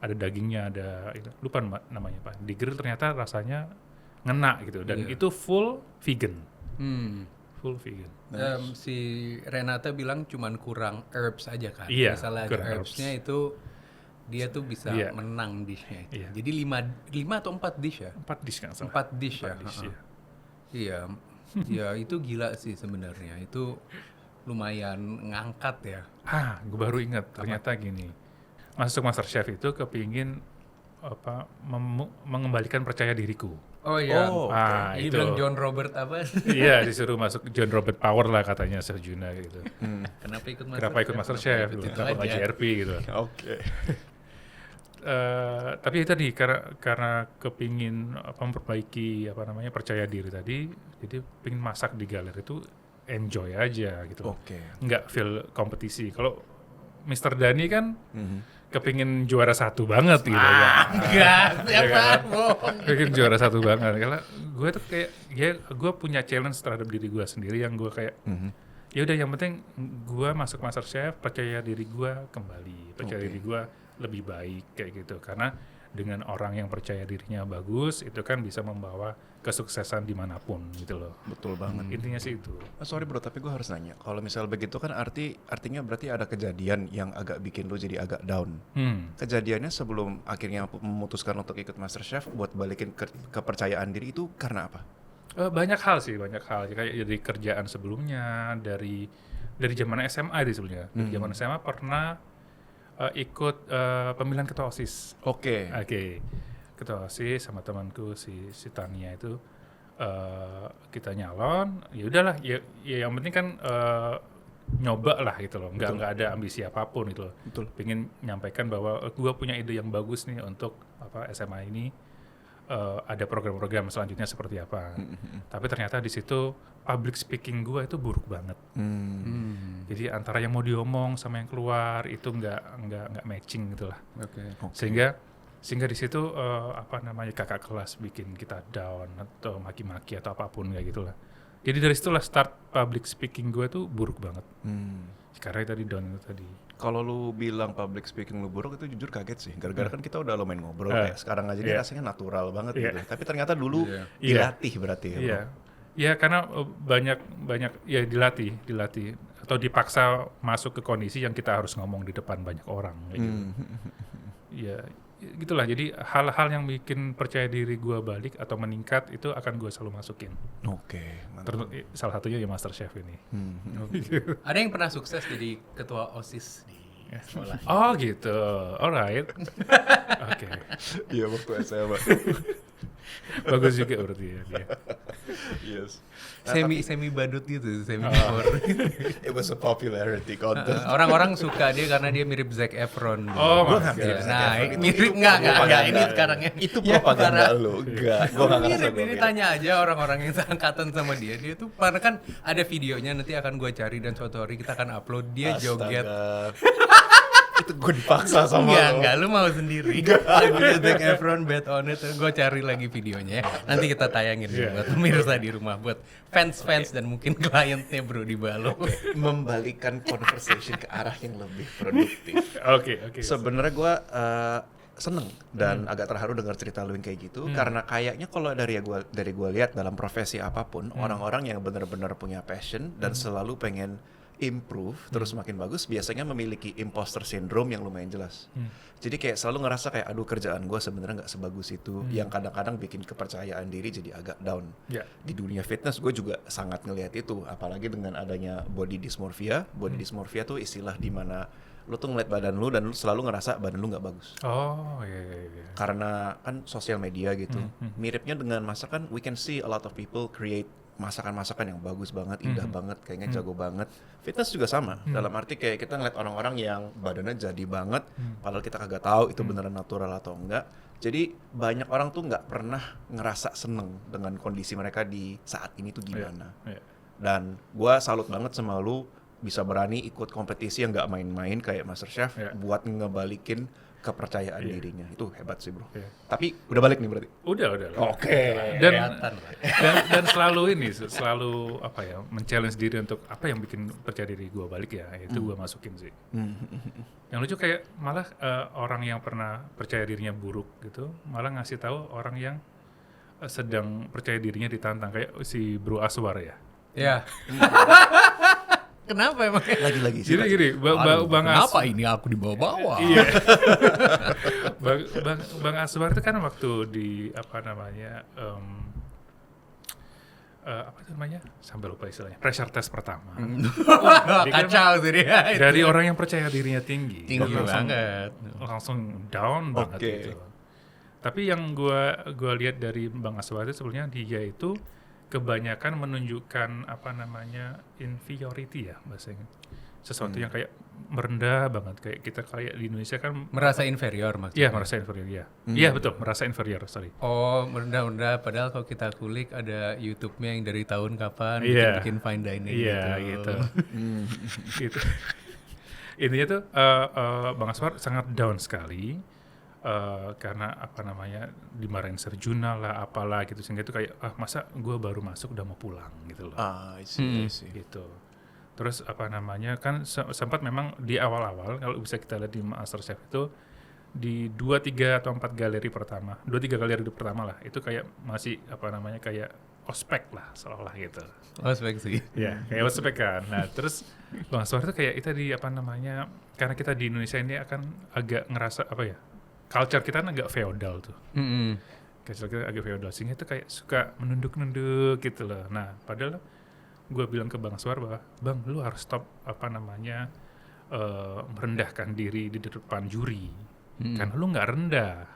C: ada dagingnya, ada lupa namanya apa. Di grill ternyata rasanya ngena gitu dan itu full vegan. Full vegan.
B: Si Renata bilang cuman kurang herbs aja kan.
C: Iya,
B: misalnya ada herbsnya itu dia tuh bisa menang dishnya itu. Jadi 5 atau 4 dish ya?
C: 4 dish kan salah.
B: 4 dish ya. Iya, ya itu gila sih sebenarnya. Itu lumayan ngangkat ya.
C: Gue baru ingat ternyata gini. Masuk MasterChef itu kepingin mengembalikan percaya diriku.
B: Oh iya.
A: Oh,
B: Ini
C: itu.
B: bilang John Robert apa?
C: Iya, disuruh masuk John Robert Power lah katanya Chef Juna gitu.
B: Kenapa ikut
C: Kenapa ikut MasterChef gitu? Kenapa nggak JRP gitu?
A: Oke.
C: Tapi itu tadi karena kepingin memperbaiki percaya diri tadi, jadi pingin masak di galeri itu enjoy aja gitu.
A: Oke.
C: Nggak feel kompetisi. Kalau Mr. Dani kan kepingin juara 1 banget gitu ya.
B: Enggak, siapa
C: kan?
B: bohong.
C: Kepingin juara 1 banget. Karena gue tuh kayak gue punya challenge terhadap diri gue sendiri yang gue kayak ya udah yang penting gue masuk MasterChef, percaya diri gue kembali, percaya diri gue lebih baik kayak gitu. Karena dengan orang yang percaya dirinya bagus itu kan bisa membawa kesuksesan dimanapun gitu loh.
A: Betul banget.
C: Intinya sih itu.
A: Sorry bro, tapi gue harus nanya. Kalau misal begitu kan artinya berarti ada kejadian yang agak bikin lo jadi agak down. Kejadiannya sebelum akhirnya memutuskan untuk ikut MasterChef buat balikin kepercayaan diri itu karena apa?
C: Banyak hal sih, banyak hal. Kayak dari kerjaan sebelumnya, dari zaman SMA di sebelumnya. Dari zaman SMA pernah ikut pemilihan ketua OSIS.
A: Oke.
C: Ketua OSIS sama temanku si Tania itu kita nyalon. Ya udahlah, ya yang penting kan nyoba lah gitu loh. Nggak ada ambisi apapun gitu loh.
A: Betul.
C: Pengen nyampaikan bahwa gue punya ide yang bagus nih untuk SMA ini. Ada program-program selanjutnya seperti apa. Tapi ternyata di situ public speaking gue itu buruk banget. Jadi antara yang mau diomong sama yang keluar itu nggak matching gitulah. Sehingga di situ kakak kelas bikin kita down atau maki-maki atau apapun kayak gitulah. Jadi dari situlah start public speaking gue tuh buruk banget. Karena tadi down itu tadi.
A: Kalau lu bilang public speaking lu buruk itu jujur kaget sih. Gara-gara kan kita udah lumayan ngobrol kayak sekarang aja ini rasanya natural banget gitu. Tapi ternyata dulu dilatih berarti ya.
C: Iya. Ya karena banyak ya dilatih atau dipaksa masuk ke kondisi yang kita harus ngomong di depan banyak orang kayak gitu. Ya gitulah. Jadi hal-hal yang bikin percaya diri gue balik atau meningkat itu akan gue selalu masukin.
A: Oke.
C: Salah satunya ya MasterChef ini.
B: Ada yang pernah sukses jadi ketua OSIS di sekolah.
C: Oh gitu, alright. Oke.
A: Iya waktu SMA.
C: Bagus juga berarti ya dia.
A: Yes.
B: Semi badut gitu, semi humor.
A: It was a popularity contest.
B: Orang-orang suka dia karena dia mirip Zac Efron.
C: Oh,
A: Gua nggak mirip Zac
B: Nah,
A: Efron.
B: mirip enggak ini sekarang ya.
A: Itu propaganda lo. Enggak, gua enggak ngerasa
B: Mirip, ini tanya aja orang-orang yang seangkatan sama dia. Dia tuh karena kan ada videonya, nanti akan gue cari dan suatu hari kita akan upload dia joget.
A: Itu gue dipaksa sama
B: Enggak, lu mau sendiri. Lagunya Zac Efron, Bet On It, gue cari lagi videonya ya. Nanti kita tayangin buat pemirsa di rumah, buat fans dan mungkin kliennya Bro di Balo.
A: Membalikan conversation ke arah yang lebih produktif.
C: Oke.
A: Sebenarnya gue seneng dan agak terharu dengar cerita lu yang kayak gitu karena kayaknya kalau dari gue lihat dalam profesi apapun orang-orang yang benar-benar punya passion dan selalu pengen improve terus makin bagus biasanya memiliki imposter syndrome yang lumayan jelas. Jadi kayak selalu ngerasa kayak aduh kerjaan gue sebenarnya nggak sebagus itu yang kadang-kadang bikin kepercayaan diri jadi agak down. Di dunia fitness gue juga sangat ngelihat itu apalagi dengan adanya body dysmorphia. Body dysmorphia tuh istilah di mana lu tuh ngeliat badan lu dan lu selalu ngerasa badan lu nggak bagus.
C: Oh iya.
A: Karena kan sosial media gitu. Miripnya dengan masakan, we can see a lot of people create masakan-masakan yang bagus banget, indah banget, kayaknya jago banget. Fitness juga sama, dalam arti kayak kita ngeliat orang-orang yang badannya jadi banget, padahal kita kagak tahu itu beneran natural atau enggak. Jadi banyak orang tuh nggak pernah ngerasa seneng dengan kondisi mereka di saat ini tuh gimana. Dan gue salut banget sama lu bisa berani ikut kompetisi yang nggak main-main kayak MasterChef buat ngebalikin kepercayaan dirinya. Itu hebat sih bro. Tapi udah balik nih berarti?
C: Udah.
A: Oke.
C: Dan selalu men-challenge diri untuk apa yang bikin percaya diri gue balik ya, itu gue masukin sih. Yang lucu kayak malah orang yang pernah percaya dirinya buruk gitu, malah ngasih tahu orang yang sedang percaya dirinya ditantang kayak si Bro Aswar ya.
B: Ya. Kenapa emang?
A: Lagi-lagi sih.
C: Jadi gini, Bang
B: Kenapa ini aku dibawa-bawa?
C: Iya. Bang Aswar itu kan waktu di apa itu namanya? Sampai lupa istilahnya. Pressure test pertama. Dia kan
B: Kacau tuh dia.
C: dari orang yang percaya dirinya tinggi.
B: Tinggi
C: dan
B: banget.
C: langsung down banget
A: Oke.
C: gitu. Tapi yang gua lihat dari Bang Aswar itu sebenarnya dia itu kebanyakan menunjukkan apa namanya inferiority ya bahasanya. Sesuatu yang kayak merendah banget, kayak kita kayak di Indonesia kan
B: Merasa inferior
C: iya
B: maksudnya.
C: merasa inferior ya. Iya betul, merasa inferior, sorry.
B: Oh, merendah-merendah. Padahal kalau kita kulik ada YouTube-nya yang dari tahun kapan
C: Iya.
B: bikin fine dining
C: Iya
B: gitu.
C: gitu. Gitu. Intinya tuh Bang Aswar sangat down sekali karena apa namanya dimarahin Serjuna lah apalah gitu sehingga itu kayak masa gue baru masuk udah mau pulang gitu loh.
A: I see.
C: Gitu. Terus apa namanya kan sempat memang di awal-awal kalau bisa kita lihat di MasterChef itu di 2-3 atau 4 galeri pertama, 2-3 galeri pertama lah itu kayak masih apa namanya kayak ospek lah seolah gitu.
B: Ospek sih.
C: Ya, kayak ospek kan. Nah, terus Bang Aswar itu kayak kita di apa namanya karena kita di Indonesia ini akan agak ngerasa apa ya? Culture kita kan agak feodal tuh. Culture kita agak feodal sehingga itu kayak suka menunduk-nunduk gitu loh. Nah, padahal gue bilang ke Bang Aswar bahwa Bang lu harus stop apa namanya merendahkan diri di depan juri karena lu nggak rendah.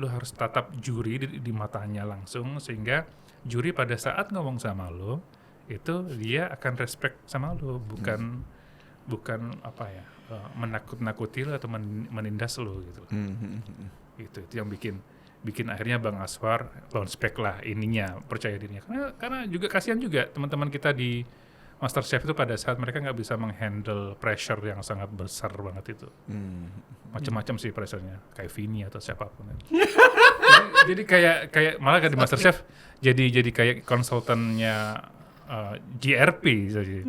C: Lu harus tatap juri di matanya langsung sehingga juri pada saat ngomong sama lu itu dia akan respect sama lu bukan apa ya menakut-nakuti lu atau menindas lu gitu. Itu yang bikin akhirnya Bang Aswar bounce back lah ininya percaya dirinya karena juga kasihan juga teman-teman kita di MasterChef itu pada saat mereka nggak bisa menghandle pressure yang sangat besar banget itu macam-macam sih pressure-nya kayak Vini atau siapapun jadi kayak malah kan di MasterChef jadi kayak konsultannya GRP saja.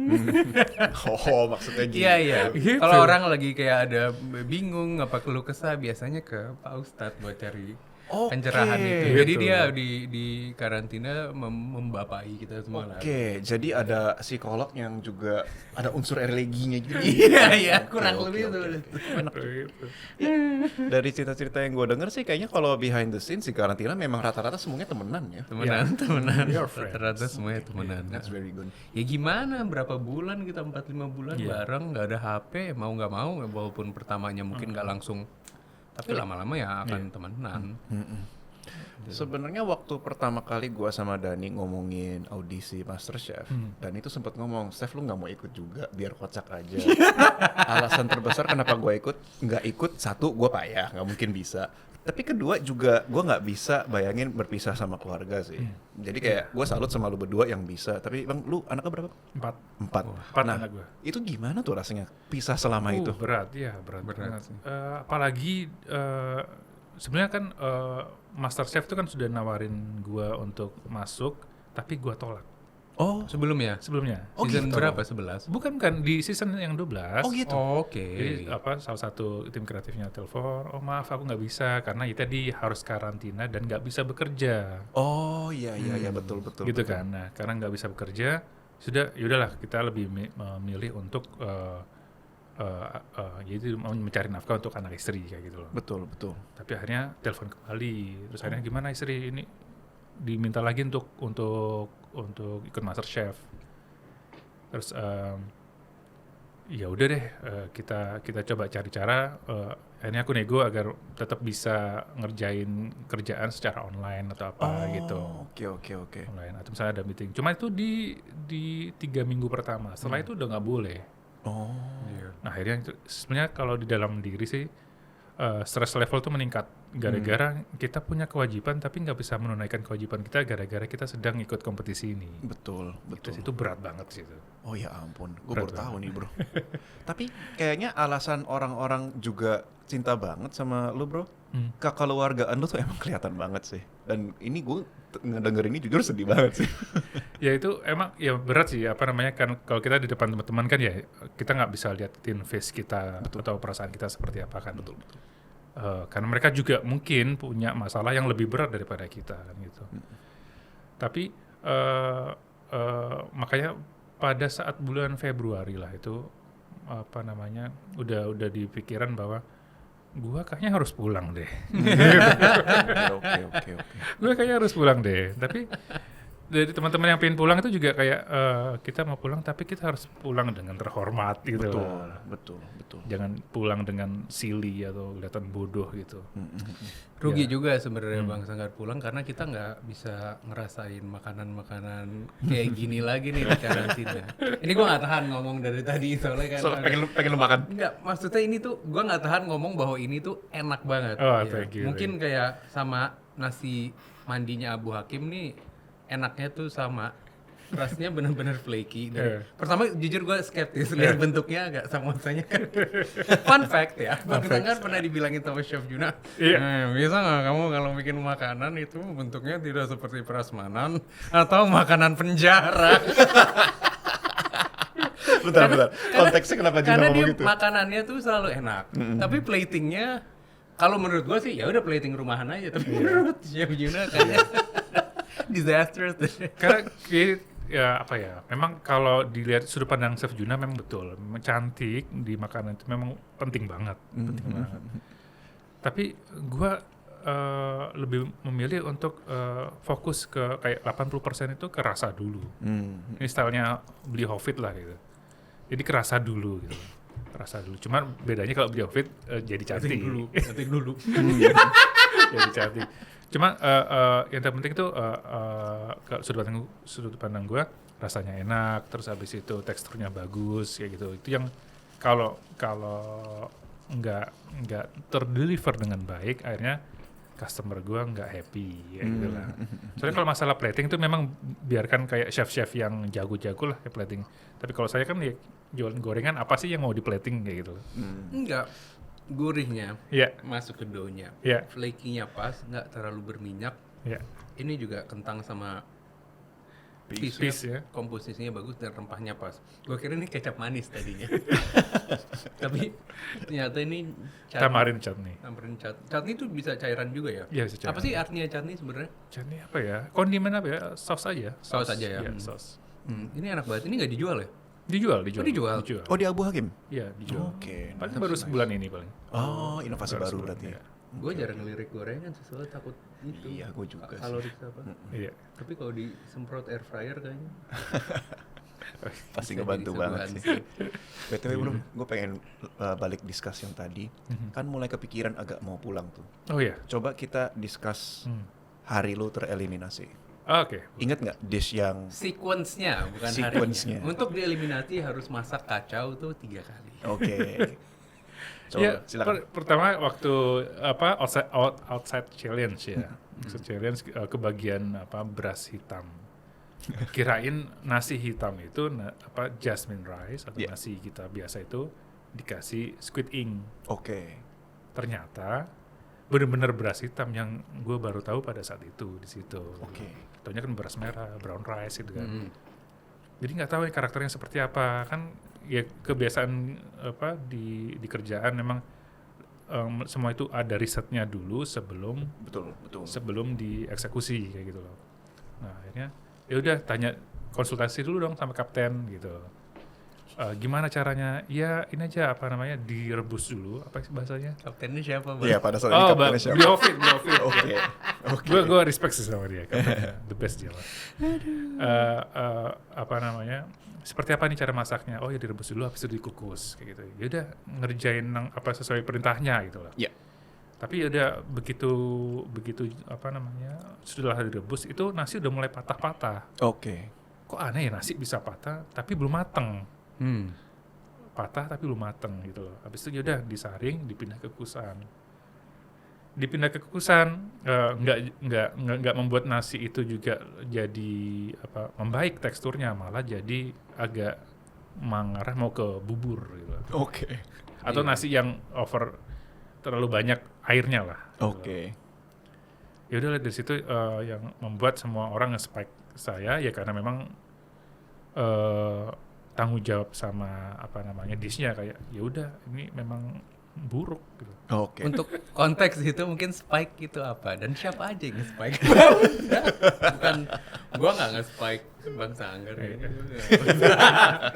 A: Oh, maksudnya gitu.
B: Iya.
C: Gitu.
B: Kalau orang lagi kayak ada bingung apa keluh kesah biasanya ke Pak Ustadz buat cari pencerahan itu.
C: Gitu.
B: Jadi dia di karantina membapai kita semua lah.
A: Oke, jadi ada psikolog yang juga ada unsur religinya gitu.
B: Iya, kurang lebih itu.
C: Gitu.
A: Dari cerita-cerita yang gue denger sih kayaknya kalau behind the scenes di karantina memang rata-rata semuanya temenan ya.
B: Temenan.
C: Your friends.
B: Rata-rata semuanya temenan.
A: That's very good.
B: Ya gimana, berapa bulan kita 4-5 bulan bareng, nggak ada HP, mau nggak mau, walaupun pertamanya mungkin nggak langsung, tapi lama-lama ya akan temenan.
A: Sebenarnya waktu pertama kali gua sama Dani ngomongin audisi MasterChef, Dani itu sempat ngomong, Steph lu nggak mau ikut juga, biar kocak aja. Alasan terbesar kenapa gua nggak ikut, satu gua payah, nggak mungkin bisa. Tapi kedua juga gua nggak bisa bayangin berpisah sama keluarga sih. Jadi kayak gua salut sama lu berdua yang bisa. Tapi bang, lu anaknya berapa? 4.
C: Empat
A: Nah,
C: anak gua.
A: itu gimana tuh rasanya pisah selama itu?
C: Berat banget. Apalagi sebenarnya kan MasterChef itu kan sudah nawarin gua untuk masuk, tapi gua tolak.
A: Oh,
C: Sebelumnya.
B: Season
A: gitu.
B: berapa? 11?
C: Bukan di season yang 12.
A: oh gitu.
B: Oke.
C: Jadi salah satu tim kreatifnya telepon, oh maaf aku nggak bisa karena ya tadi harus karantina dan nggak bisa bekerja.
A: Oh iya betul.
C: Gitu kan. Nah karena nggak bisa bekerja, sudah yaudahlah kita lebih memilih untuk jadi mencari nafkah untuk anak istri kayak gitu loh.
A: Betul.
C: Tapi akhirnya telepon kembali, terus akhirnya gimana istri ini diminta lagi untuk ikut MasterChef. Terus ya udah deh kita coba cari cara. Akhirnya aku nego agar tetap bisa ngerjain kerjaan secara online atau apa gitu.
A: Oke.
C: Online atau misalnya ada meeting. Cuma itu di 3 minggu pertama. Setelah itu udah nggak boleh.
A: Oh.
C: Nah akhirnya sebenarnya kalau di dalam diri sih stress level tuh meningkat gara-gara kita punya kewajiban tapi nggak bisa menunaikan kewajiban kita gara-gara kita sedang ikut kompetisi ini.
A: Betul.
C: Terus itu berat banget sih itu.
A: Oh ya ampun, gue
C: Berat
A: baru tahu nih bro. Tapi kayaknya alasan orang-orang juga cinta banget sama lu bro. Kekeluargaan lu tuh emang kelihatan banget sih. Dan ini gue ngedenger ini jujur sedih banget sih.
C: Ya itu emang ya berat sih apa namanya kan kalau kita di depan teman-teman kan ya kita nggak bisa liatin face kita atau perasaan kita seperti apa kan. Betul. Karena mereka juga mungkin punya masalah yang lebih berat daripada kita kan gitu. Tapi makanya pada saat bulan Februari lah itu apa namanya udah di pikiran bahwa gua kayaknya harus pulang deh.
A: Oke.
C: Gue kayaknya harus pulang deh. Tapi dari teman-teman yang pengen pulang itu juga kayak kita mau pulang tapi kita harus pulang dengan terhormat gitu.
A: Betul.
C: Jangan pulang dengan silly atau kelihatan bodoh gitu.
B: Rugi juga sebenarnya Bang Sanggar pulang karena kita nggak bisa ngerasain makanan-makanan kayak gini lagi nih di karantina. Ini gua nggak tahan ngomong dari tadi soalnya kan.
A: Pengen lu makan.
B: Enggak, maksudnya ini tuh gua nggak tahan ngomong bahwa ini tuh enak banget.
C: Oh,
B: Ya.
C: thank you.
B: Mungkin kayak sama nasi mandinya Abu Hakim nih enaknya tuh sama. Rasanya bener-bener flaky. Dan pertama jujur gue skeptis lihat bentuknya agak sama rasanya kan. Fun fact ya, Bang Sanggar pernah dibilangin sama Chef Juna, bisa nggak kamu kalau bikin makanan itu bentuknya tidak seperti prasmanan atau makanan penjara?
A: Bentar. Konteksnya kenapa Juna
B: Karena dia
A: ngomong gitu?
B: makanannya tuh selalu enak, tapi platingnya kalau menurut gue sih ya udah plating rumahan aja, tapi menurut Chef Juna kayaknya disastrous.
C: Karena ya apa ya, memang kalau dilihat sudut pandang Chef Juna memang betul, memang cantik di makanan itu memang penting banget. Tapi gua lebih memilih untuk fokus ke kayak 80% itu ke rasa dulu. Ini stylenya beli Hoffit lah gitu. Jadi kerasa dulu gitu. Rasa dulu. Cuman bedanya kalau beli Hoffit jadi cantik.
B: Cantik dulu.
C: Jadi cantik. Cuma yang terpenting itu sudut pandang gue rasanya enak, terus habis itu teksturnya bagus kayak gitu. Itu yang kalau nggak terdeliver dengan baik, akhirnya customer gue nggak happy ya gitu lah. Soalnya kalau masalah plating itu memang biarkan kayak chef-chef yang jago-jago lah ya plating. Tapi kalau saya kan ya jualan gorengan, apa sih yang mau di plating kayak gitu.
B: Enggak. Gurihnya masuk ke doughnya, flaky-nya pas, nggak terlalu berminyak. Ini juga kentang sama
C: Peas ya.
B: Komposisinya bagus dan rempahnya pas. Gue kira ini kecap manis tadinya, tapi ternyata ini
C: Tamarin chutney.
B: Chutney itu bisa cairan juga ya?
C: Iya, bisa cairan.
B: Apa sih artinya chutney sebenarnya?
C: Chutney apa ya? Kondimen apa ya? Saus aja.
B: Saus aja ya.
C: Iya, saus.
B: Ini enak banget. Ini nggak dijual ya?
C: Dijual.
A: Oh, di Abu Hakim?
C: Iya, dijual.
A: Oke.
C: Paling baru sebulan ini paling.
A: Oh, inovasi baru berarti.
C: Iya.
B: Gue jarang ngelirik gorengan soalnya takut itu.
A: Iya, gue juga sih.
B: Kaloris apa?
C: Iya.
B: Tapi kalau disemprot air fryer kayaknya
A: Pasti
B: bisa
A: ngebantu
B: jadi
A: banget
B: sebulan
A: sih. BTW bro, gue pengen balik discuss yang tadi. Kan mulai kepikiran agak mau pulang tuh.
C: Oh iya.
A: Coba kita discuss hari lu tereliminasi.
C: Oke.
A: Ingat nggak dish yang
B: sequence-nya bukan
A: Sequence-nya.
B: harinya. Untuk dieliminasi harus masak kacau tuh 3 kali.
A: oke. Coba
C: Ya,
A: silakan.
C: pertama waktu apa outside challenge ya. Outside challenge kebagian apa beras hitam. Kirain nasi hitam itu apa jasmine rice atau nasi kita biasa itu dikasih squid ink.
A: Oke.
C: Ternyata benar-benar beras hitam yang gue baru tahu pada saat itu di situ.
A: Oke.
C: Taunya kan beras merah, brown rice gitu kan. Jadi nggak tahu ya karakternya seperti apa. Kan ya kebiasaan apa di kerjaan memang semua itu ada risetnya dulu sebelum
A: Betul.
C: sebelum dieksekusi kayak gitu loh. Nah akhirnya ya udah tanya konsultasi dulu dong sama kapten gitu. Gimana caranya? Ya ini aja apa namanya direbus dulu apa sih bahasanya?
B: Kaptennya siapa, Bang?
A: Iya, pada saat ini kaptennya siapa?
C: Beli Ovid.
A: Oke.
C: Gue respect sih sama dia, kaptennya. The best dia lah. Apa namanya? Seperti apa nih cara masaknya? Oh ya direbus dulu, habis itu dikukus kayak gitu. Ya udah ngerjain apa sesuai perintahnya gitu lah.
A: Iya.
C: Tapi ya udah begitu apa namanya? Setelah direbus itu nasi udah mulai patah-patah.
A: Oke.
C: Kok aneh ya nasi bisa patah tapi belum mateng. Patah tapi belum mateng gitu loh. Habis itu yaudah disaring, dipindah ke kukusan. Nggak membuat nasi itu juga jadi apa membaik teksturnya, malah jadi agak mengarah mau ke bubur gitu.
A: Oke.
C: Atau nasi yang over terlalu banyak airnya lah.
A: Oke.
C: Ya udah dari situ yang membuat semua orang nge-spike saya ya karena memang tanggung jawab sama apa namanya dishnya kayak ya udah ini memang buruk gitu.
A: Oke.
B: Untuk konteks itu mungkin spike itu apa dan siapa aja yang nge-spike? Bukan gua nggak nge-spike Bang Sanggar ya.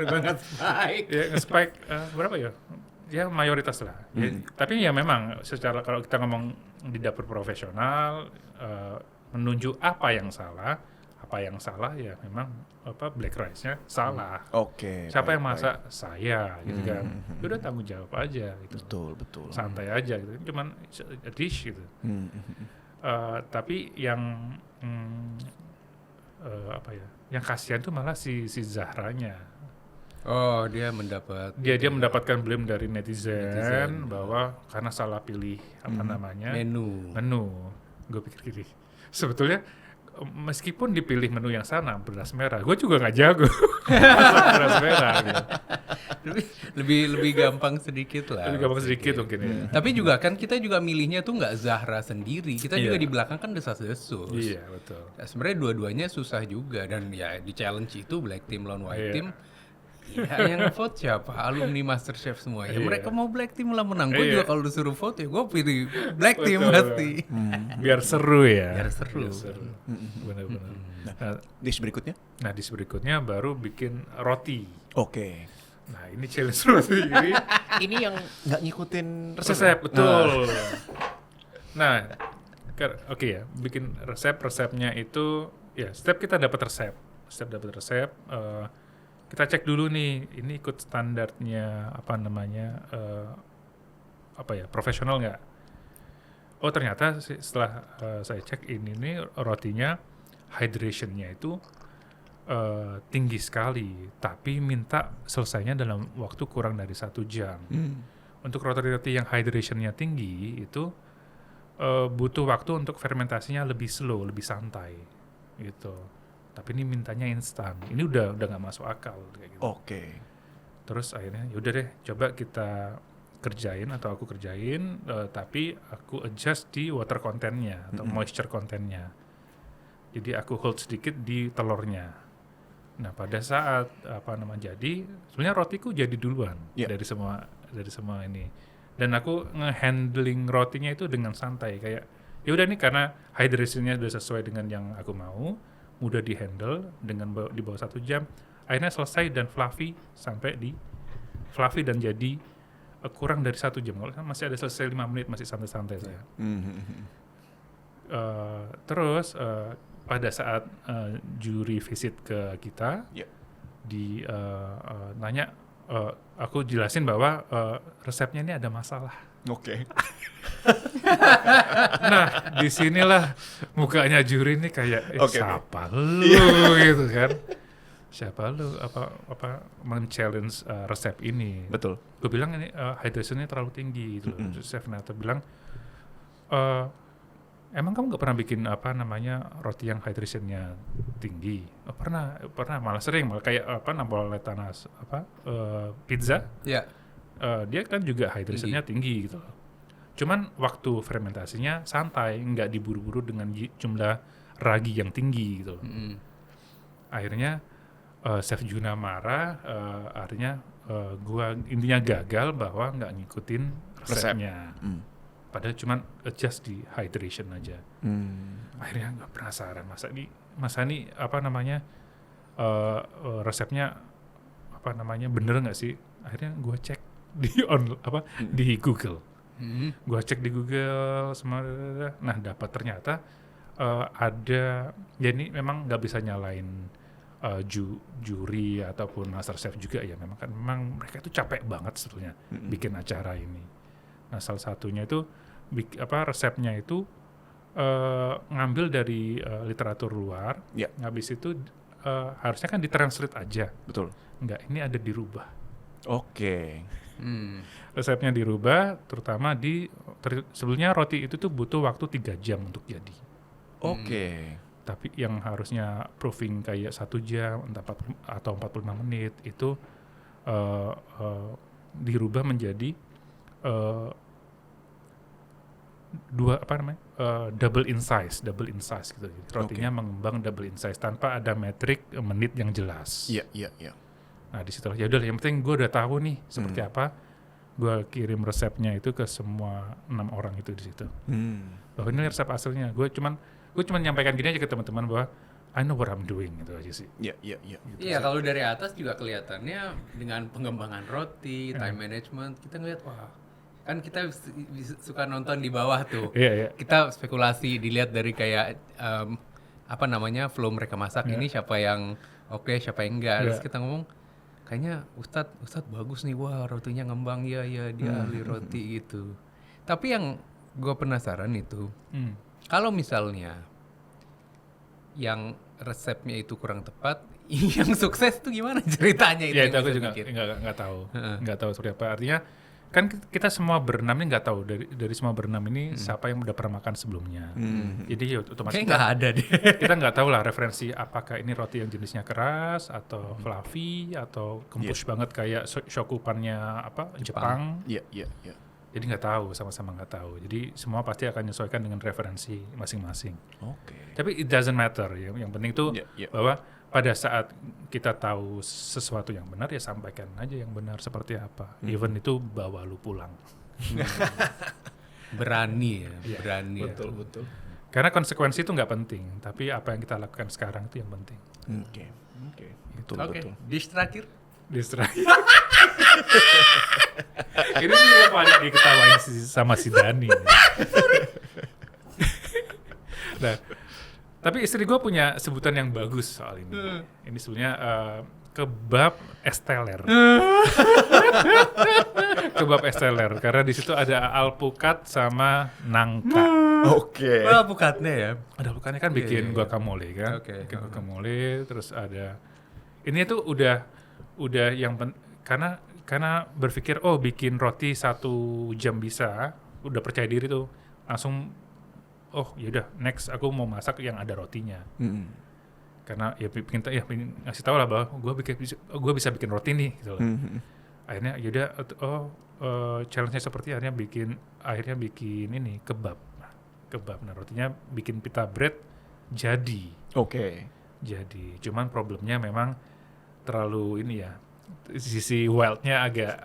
B: Gua nge-spike.
C: Ya nge-spike berapa ya? Ya mayoritas lah. Ya, tapi ya memang secara kalau kita ngomong di dapur profesional menuju apa yang salah apa yang salah ya memang black rice-nya salah.
A: Oke.
C: Siapa yang
A: baik,
C: masak? Saya gitu kan.
A: Hmm.
C: Ya udah tanggung jawab aja gitu.
A: Betul.
C: Santai aja gitu. Cuman a dish gitu.
A: Hmm.
C: Tapi yang apa ya? Yang kasihan tuh malah si Zahranya.
B: Oh, dia mendapat
C: Dia mendapatkan blame dari netizen
B: Netizen.
C: bahwa karena salah pilih namanya
B: menu.
C: Gue pikir gini, sebetulnya meskipun dipilih menu yang sana beras merah, gue juga nggak jago masak beras merah gitu.
B: lebih gampang sedikit lah.
C: Lebih gampang sedikit mungkin ya.
B: Tapi juga kan kita juga milihnya tuh nggak Zahra sendiri. Kita juga
C: Iya.
B: di belakang kan desas-desus.
C: Iya betul.
B: Ya, sebenarnya dua-duanya susah juga dan ya di challenge itu black team lawan white
C: Iya.
B: team. Ya, yang vote siapa? Alumni MasterChef semua. Ya
C: Iya.
B: mereka mau black team lah menang. Gue
C: Iya.
B: juga kalau disuruh vote ya gue pilih black team
C: Betul.
B: pasti.
C: Biar seru ya.
B: Biar seru.
C: Benar-benar.
A: Dish berikutnya?
C: Nah di berikutnya baru bikin roti.
A: Oke.
C: Nah ini challenge roti ini.
A: Ini yang nggak ngikutin
C: Resep betul. Nah, oke ya, bikin resepnya itu ya setiap kita dapat resep, kita cek dulu nih, ini ikut standarnya profesional nggak? Oh ternyata setelah saya cek ini nih rotinya hydration-nya itu tinggi sekali, tapi minta selesainya dalam waktu kurang dari 1 jam. Untuk roti-roti yang hydration-nya tinggi itu butuh waktu untuk fermentasinya lebih slow, lebih santai gitu. Tapi ini mintanya instan. Ini udah nggak masuk akal kayak gitu.
A: Oke.
C: Terus akhirnya yaudah deh, coba kita kerjain atau aku kerjain, tapi aku adjust di water content-nya atau moisture content-nya. Jadi aku hold sedikit di telurnya. Nah pada saat jadi sebenarnya rotiku jadi duluan dari semua ini. Dan aku nge-handling rotinya itu dengan santai kayak ya udah nih karena hydration-nya udah sesuai dengan yang aku mau, mudah di-handle dengan di bawah 1 jam. Akhirnya selesai dan fluffy dan jadi kurang dari 1 jam. Kalau kan masih ada selesai 5 menit masih santai-santai saya. Terus pada saat juri visit ke kita, nanya, aku jelasin bahwa resepnya ini ada masalah.
A: Oke.
C: Nah, disinilah mukanya juri ini kayak
A: Oke.
C: siapa lu gitu kan? Siapa lu men-challenge resep ini?
A: Betul.
C: Gue bilang ini hydration-nya terlalu tinggi gitu. Terus Chef Nata bilang, emang kamu nggak pernah bikin roti yang hydration-nya tinggi? Oh, pernah malah sering malah kayak Napoletana pizza.
B: Ya.
C: Dia kan juga hydration-nya tinggi gitu loh. Cuman waktu fermentasinya santai, nggak diburu-buru dengan jumlah ragi yang tinggi gitu loh. Akhirnya Chef Juna marah, akhirnya gua intinya gagal bahwa nggak ngikutin resepnya. Padahal cuman adjust di hydration aja. Akhirnya nggak penasaran masa ini resepnya bener nggak sih? Akhirnya gua cek di Google. Gua cek di Google semua. Nah dapat ternyata ada ya ini memang nggak bisa nyalain juri ataupun master chef juga ya, memang mereka itu capek banget sebetulnya bikin acara ini. Nah salah satunya itu resepnya itu ngambil dari literatur luar. Habis itu harusnya kan ditranslate aja.
A: Betul.
C: Enggak, ini ada dirubah.
A: Oke.
C: Resepnya dirubah, terutama sebelumnya roti itu tuh butuh waktu 3 jam untuk jadi.
A: Oke.
C: Tapi yang harusnya proofing kayak 1 jam atau 45 menit itu dirubah menjadi double in size gitu. Rotinya mengembang double in size tanpa ada metrik menit yang jelas.
A: Iya.
C: Nah di situ ya udah, yang penting gue udah tahu nih seperti apa. Gue kirim resepnya itu ke semua 6 orang itu di situ. Bahwa ini resep aslinya. Gue cuman nyampaikan gini aja ke teman-teman bahwa I know what I'm doing gitu aja sih.
A: Iya.
B: Iya, kalau dari atas juga kelihatannya dengan pengembangan roti, time management, kita ngeliat wah, kan kita suka nonton di bawah tuh.
C: Iya.
B: Kita spekulasi dilihat dari kayak apa namanya flow mereka masak ini siapa yang oke, siapa yang enggak. Terus kita ngomong kayaknya Ustadz bagus nih, wah rotinya ngembang ya dia ahli roti gitu. Tapi yang gue penasaran itu kalau misalnya yang resepnya itu kurang tepat, yang sukses tuh gimana ceritanya itu?
C: Ya
B: yang
C: itu aku
B: bisa
C: juga
B: bikin?
C: nggak tahu seperti apa. Artinya kan kita semua berenam ini nggak tahu dari semua berenam ini siapa yang udah pernah makan sebelumnya. Jadi ya otomatis
B: Kayak nggak ada deh.
C: kita nggak tahu lah referensi apakah ini roti yang jenisnya keras atau fluffy atau gembus banget kayak shokupannya apa Jepang.
A: Iya.
C: Jadi nggak tahu, sama-sama nggak tahu. Jadi semua pasti akan menyesuaikan dengan referensi masing-masing.
A: Oke.
C: Tapi it doesn't matter ya. Yang penting tuh bahwa pada saat kita tahu sesuatu yang benar ya sampaikan aja yang benar seperti apa. Even itu bawa lu pulang.
B: Berani ya,
C: Iya,
B: berani.
A: Betul.
C: Karena konsekuensi itu nggak penting, tapi apa yang kita lakukan sekarang itu yang penting.
A: Oke. Betul.
B: Oke, dish terakhir.
C: Distraksi. Ini sih yang paling diketawain sama si Dani. Nah, tapi istri gue punya sebutan yang bagus soal ini. Ini sebenarnya kebab es teler. Kebab es teler karena di situ ada alpukat sama nangka.
A: Oke.
B: Oh, bukatnya ya.
C: Ada alpukatnya kan bikin guacamole kan.
B: Oke.
C: Bikin guacamole terus ada ini tuh udah yang karena berpikir bikin roti 1 jam bisa, udah percaya diri tuh langsung yaudah next aku mau masak yang ada rotinya. Karena ya pengen ngasih tahu lah bahwa gue bisa bikin roti nih gitu loh. Akhirnya yaudah challenge-nya seperti akhirnya bikin ini kebab. Nah rotinya bikin pita bread jadi.
A: Oke.
C: Jadi cuman problemnya memang terlalu ini ya, sisi wild-nya agak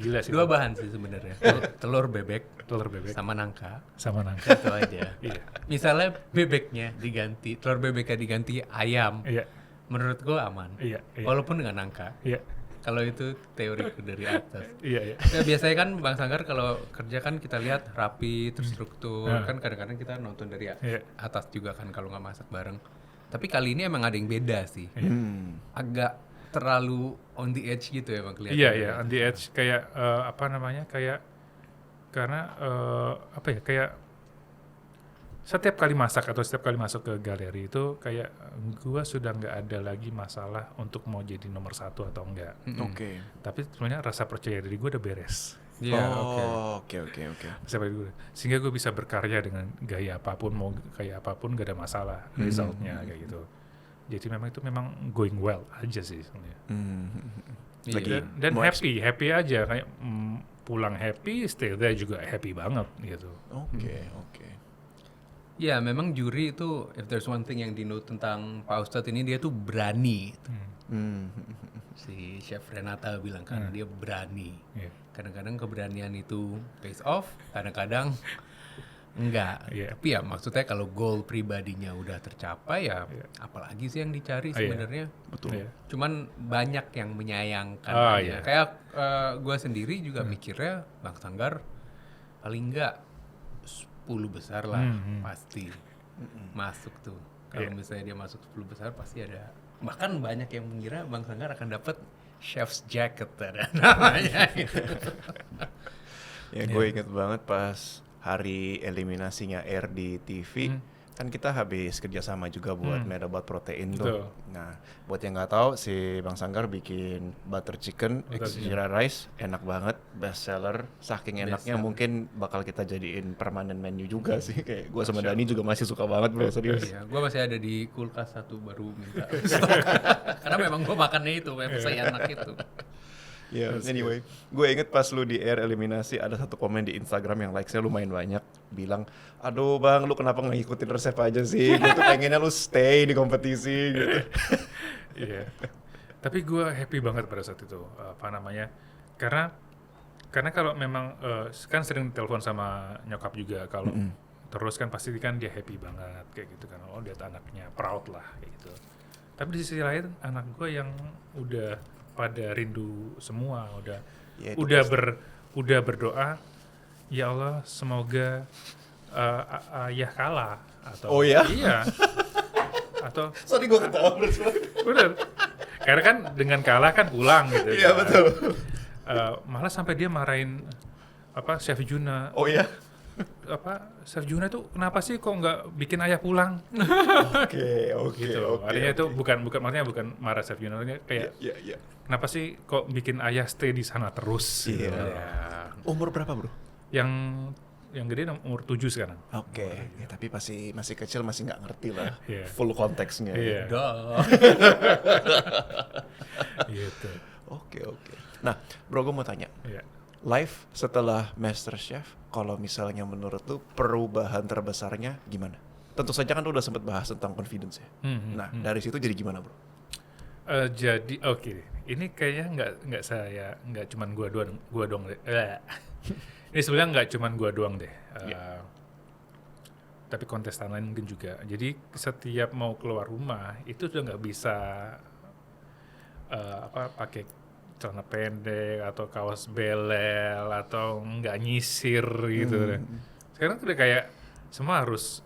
C: gila sih.
B: 2 bahan sih sebenarnya. Telur bebek sama nangka. Itu aja.
C: Iya.
B: Misalnya bebeknya diganti, telur bebeknya diganti ayam.
C: Iya.
B: Menurut gua aman.
C: Iya.
B: Walaupun dengan nangka.
C: Iya.
B: Kalau itu teoriku dari atas.
C: Iya.
B: Ya, biasanya kan Bang Sanggar kalau kerja kan kita lihat rapi, terstruktur. Kan kadang-kadang kita nonton dari atas juga kan kalau nggak masak bareng. Tapi kali ini emang ada yang beda sih. Agak terlalu on the edge gitu ya Bang kelihatan.
C: Iya, on the edge kayak kayak setiap kali masak atau setiap kali masuk ke galeri itu kayak gua sudah nggak ada lagi masalah untuk mau jadi nomor 1 atau enggak.
A: Oke.
C: Tapi sebenarnya rasa percaya diri gua udah beres.
B: Iya,
A: Oke.
C: Sehingga gue bisa berkarya dengan gaya apapun, mau kayak apapun gak ada masalah resultnya kayak gitu. Jadi memang going well aja sih sebenarnya.
A: Lagi
C: Dan happy aja kayak pulang happy, stay there juga happy banget gitu.
A: Oke.
B: Ya memang juri itu if there's one thing yang dinote tentang Pak Ustadz ini dia tuh berani. Si Chef Renata bilang kan dia berani.
C: Iya.
B: Kadang-kadang keberanian itu pays off, kadang-kadang enggak.
C: Iya.
B: Tapi ya maksudnya kalau goal pribadinya udah tercapai ya apalagi sih yang dicari sebenarnya.
A: Betul.
C: Iya.
B: Cuman banyak yang menyayangkan aja.
C: Iya.
B: Kayak gue sendiri juga mikirnya Bang Sanggar paling enggak 10 besar lah pasti masuk tuh. Kalau misalnya dia masuk 10 besar pasti ada. Bahkan banyak yang mengira Bang Sanggar akan dapat chef's jacket ada namanya.
A: Ya gue inget banget pas hari eliminasinya air di TV, kan kita habis kerjasama juga buat Medabat Protein tuh. Nah, buat yang nggak tahu, si Bang Sanggar bikin butter chicken, jeera rice, enak banget, best seller. Saking enaknya mungkin bakal kita jadiin permanent menu juga sih. Kayak gue sama Dani juga masih suka banget bro, serius.
B: Iya, gue masih ada di kulkas 1 baru minta. Karena memang gue makannya itu, memang saya enak itu.
A: Ya, anyway, gue inget pas lu di air eliminasi ada satu komen di Instagram yang likes-nya lumayan banyak, bilang, aduh bang, lu kenapa nggak ngikutin resep aja sih? Gue tuh pengennya lu stay di kompetisi gitu.
C: Iya. Tapi gue happy banget pada saat itu, karena kalau memang kan sering telepon sama nyokap juga kalau terus kan pasti kan dia happy banget kayak gitu kan, lihat anaknya proud lah kayak gitu. Tapi di sisi lain anak gue yang udah pada rindu semua, udah berdoa, ya Allah semoga ayah kalah atau
A: Oh ya?
C: iya atau
A: Sorry gue ketawa.
C: bener karena kan dengan kalah kan pulang gitu.
A: Iya
C: kan.
A: betul.
C: Malah sampai dia marahin Chef Juna.
A: Oh ya?
C: Chef Juna itu kenapa sih kok nggak bikin ayah pulang
A: Oke.
C: gitu. Artinya itu bukan maksudnya bukan marah Chef Juna, artinya kayak
A: Iya.
C: kenapa sih kok bikin ayah stay di sana terus gitu.
A: Iya.
C: Ya.
A: Umur berapa bro?
C: Yang gede umur 7 sekarang.
A: Oke. Ya, tapi masih kecil, masih nggak ngerti lah.
C: Iya.
A: Full konteksnya.
C: Iya.
B: Duh.
C: Gitu.
A: Oke. Nah, bro gue mau tanya.
C: Iya.
A: Live setelah MasterChef, kalau misalnya menurut lu perubahan terbesarnya gimana? Tentu saja kan lu udah sempet bahas tentang confidence ya. Nah, dari situ jadi gimana bro?
C: Jadi oke, ini kayaknya nggak cuman gua doang deh. Ini sebenarnya nggak cuman gua doang deh. Tapi kontestan lain mungkin juga. Jadi setiap mau keluar rumah itu udah nggak bisa pakai celana pendek atau kaos belel atau nggak nyisir gitu. Sekarang udah kayak semua harus.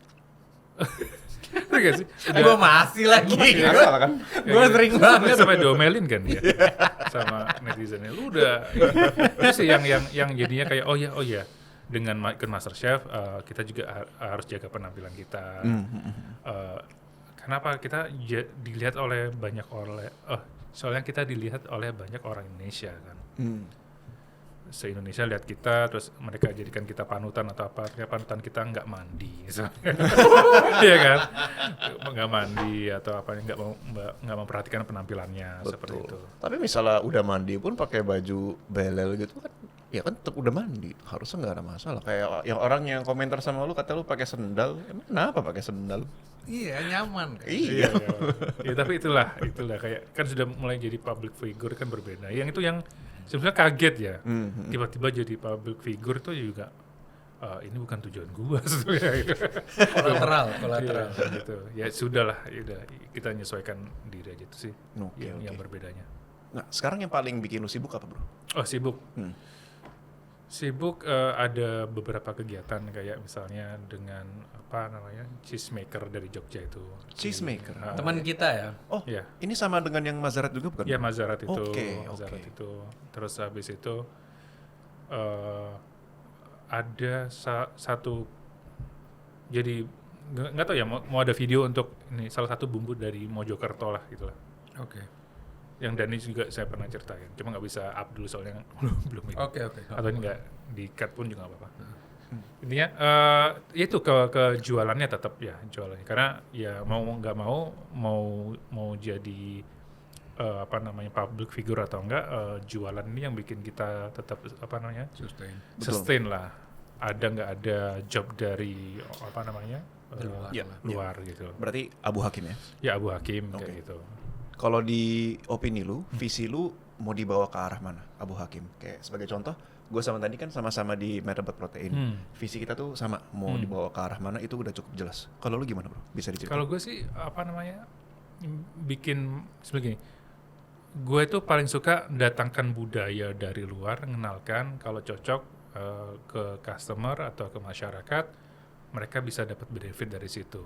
C: Ngerti gak sih?
B: Gue masih lagi.
A: Asal kan?
B: Gue sering banget.
C: Sampai diomelin kan ya sama netizennya. Lu udah itu sih yang jadinya kayak oh ya dengan ikut MasterChef kita juga harus jaga penampilan kita. Kenapa kita dilihat oleh soalnya kita dilihat oleh banyak orang Indonesia kan. Se-Indonesia lihat kita, terus mereka jadikan kita panutan atau apa, kayak panutan kita nggak mandi, iya kan, nggak mandi atau apa, nggak memperhatikan penampilannya.
A: Betul.
C: Seperti itu.
A: Tapi misalnya udah mandi pun pakai baju belel gitu kan, ya kan tetap udah mandi, harusnya nggak ada masalah. Kayak yang orang yang komentar sama lu kata lu pakai sendal, emang kenapa pakai sendal?
B: Iya, nyaman kan.
A: Iya.
C: Ya, tapi itulah kayak kan sudah mulai jadi public figure kan berbeda. Yang itu yang sebenarnya kaget ya, tiba-tiba jadi public figure itu juga ini bukan tujuan gua sebenarnya.
B: Kolateral.
C: Iya, gitu. Ya sudahlah, udah kita menyesuaikan diri aja itu sih
A: Oke.
C: yang berbedanya.
A: Nah, sekarang yang paling bikin lu sibuk apa bro?
C: Oh sibuk. Sibuk ada beberapa kegiatan kayak misalnya dengan apa namanya cheese maker dari Jogja itu.
A: Cheese maker?
B: Teman kita ya.
A: Oh,
C: Iya.
A: ini sama dengan yang Mazarat juga bukan?
C: Ya Mazarat itu.
A: Oke.
C: Itu. Terus habis itu ada satu, jadi nggak tahu ya mau ada video untuk ini salah satu bumbu dari Mojokerto lah gitulah.
B: Oke.
C: Yang Dani juga saya pernah ceritain, cuma nggak bisa up dulu soalnya belum ini.
B: Oke.
C: Atau ini nggak di cut pun juga nggak apa-apa. Intinya itu ke jualannya tetap ya jualannya, karena ya mau nggak mau jadi apa namanya public figure atau enggak, jualan ini yang bikin kita tetap apa namanya sustain lah. Ada nggak ada job dari apa namanya luar gitu.
A: Berarti Abu Hakim ya?
C: Ya Abu Hakim kayak gitu.
A: Kalau di opini lu, visi lu mau dibawa ke arah mana Abu Hakim? Kayak sebagai contoh, gue sama tadi kan sama-sama di Metabot Protein. Visi kita tuh sama, mau dibawa ke arah mana itu udah cukup jelas. Kalau lu gimana bro? Bisa diceritain?
C: Kalau gue sih apa namanya bikin seperti gini. Gue itu paling suka datangkan budaya dari luar, mengenalkan kalau cocok ke customer atau ke masyarakat, mereka bisa dapat benefit dari situ.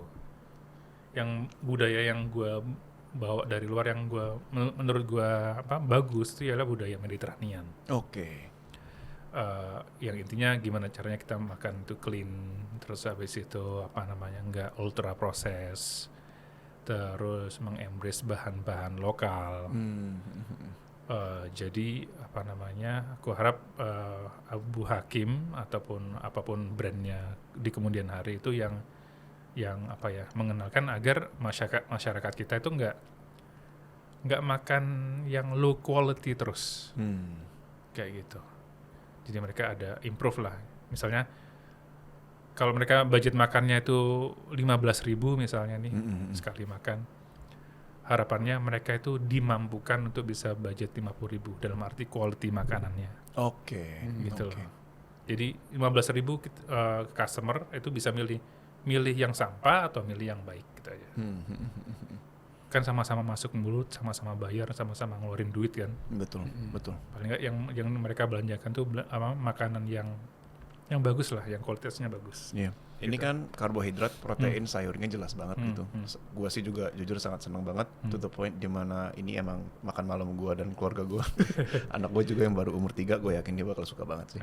C: Yang budaya yang gue bawa dari luar yang menurut gue bagus itu ialah budaya Mediterranean.
A: Oke.
C: Yang intinya gimana caranya kita makan itu clean, terus habis itu apa namanya nggak ultra proses, terus mengembrace bahan-bahan lokal. Jadi apa namanya, aku harap Abu Hakim ataupun apapun brandnya di kemudian hari itu yang apa ya, mengenalkan agar masyarakat kita itu nggak makan yang low quality terus, kayak gitu. Jadi mereka ada improve lah. Misalnya kalau mereka budget makannya itu 15.000 misalnya nih sekali makan, harapannya mereka itu dimampukan untuk bisa budget 50.000 dalam arti quality makanannya.
A: Oke.
C: Gitu loh. Jadi 15.000 customer itu bisa milih yang sampah atau milih yang baik gitu aja. Kan sama-sama masuk mulut, sama-sama bayar, sama-sama ngeluarin duit kan.
A: Betul.
C: Paling nggak yang mereka belanjakan tuh makanan yang bagus lah, yang kualitasnya bagus.
A: Iya. Ini
C: gitu.
A: kan karbohidrat, protein, sayurnya jelas banget gitu. Gua sih juga jujur sangat senang banget to the point dimana ini emang makan malam gua dan keluarga gua. Anak gua juga yang baru umur 3, gue yakin dia bakal suka banget sih.